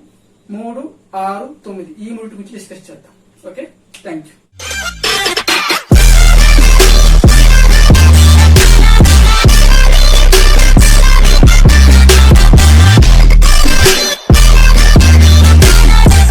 3, 6, 9 ఈ మూడింటి గురించి డిస్కస్ చేద్దాం. Okay, thank you.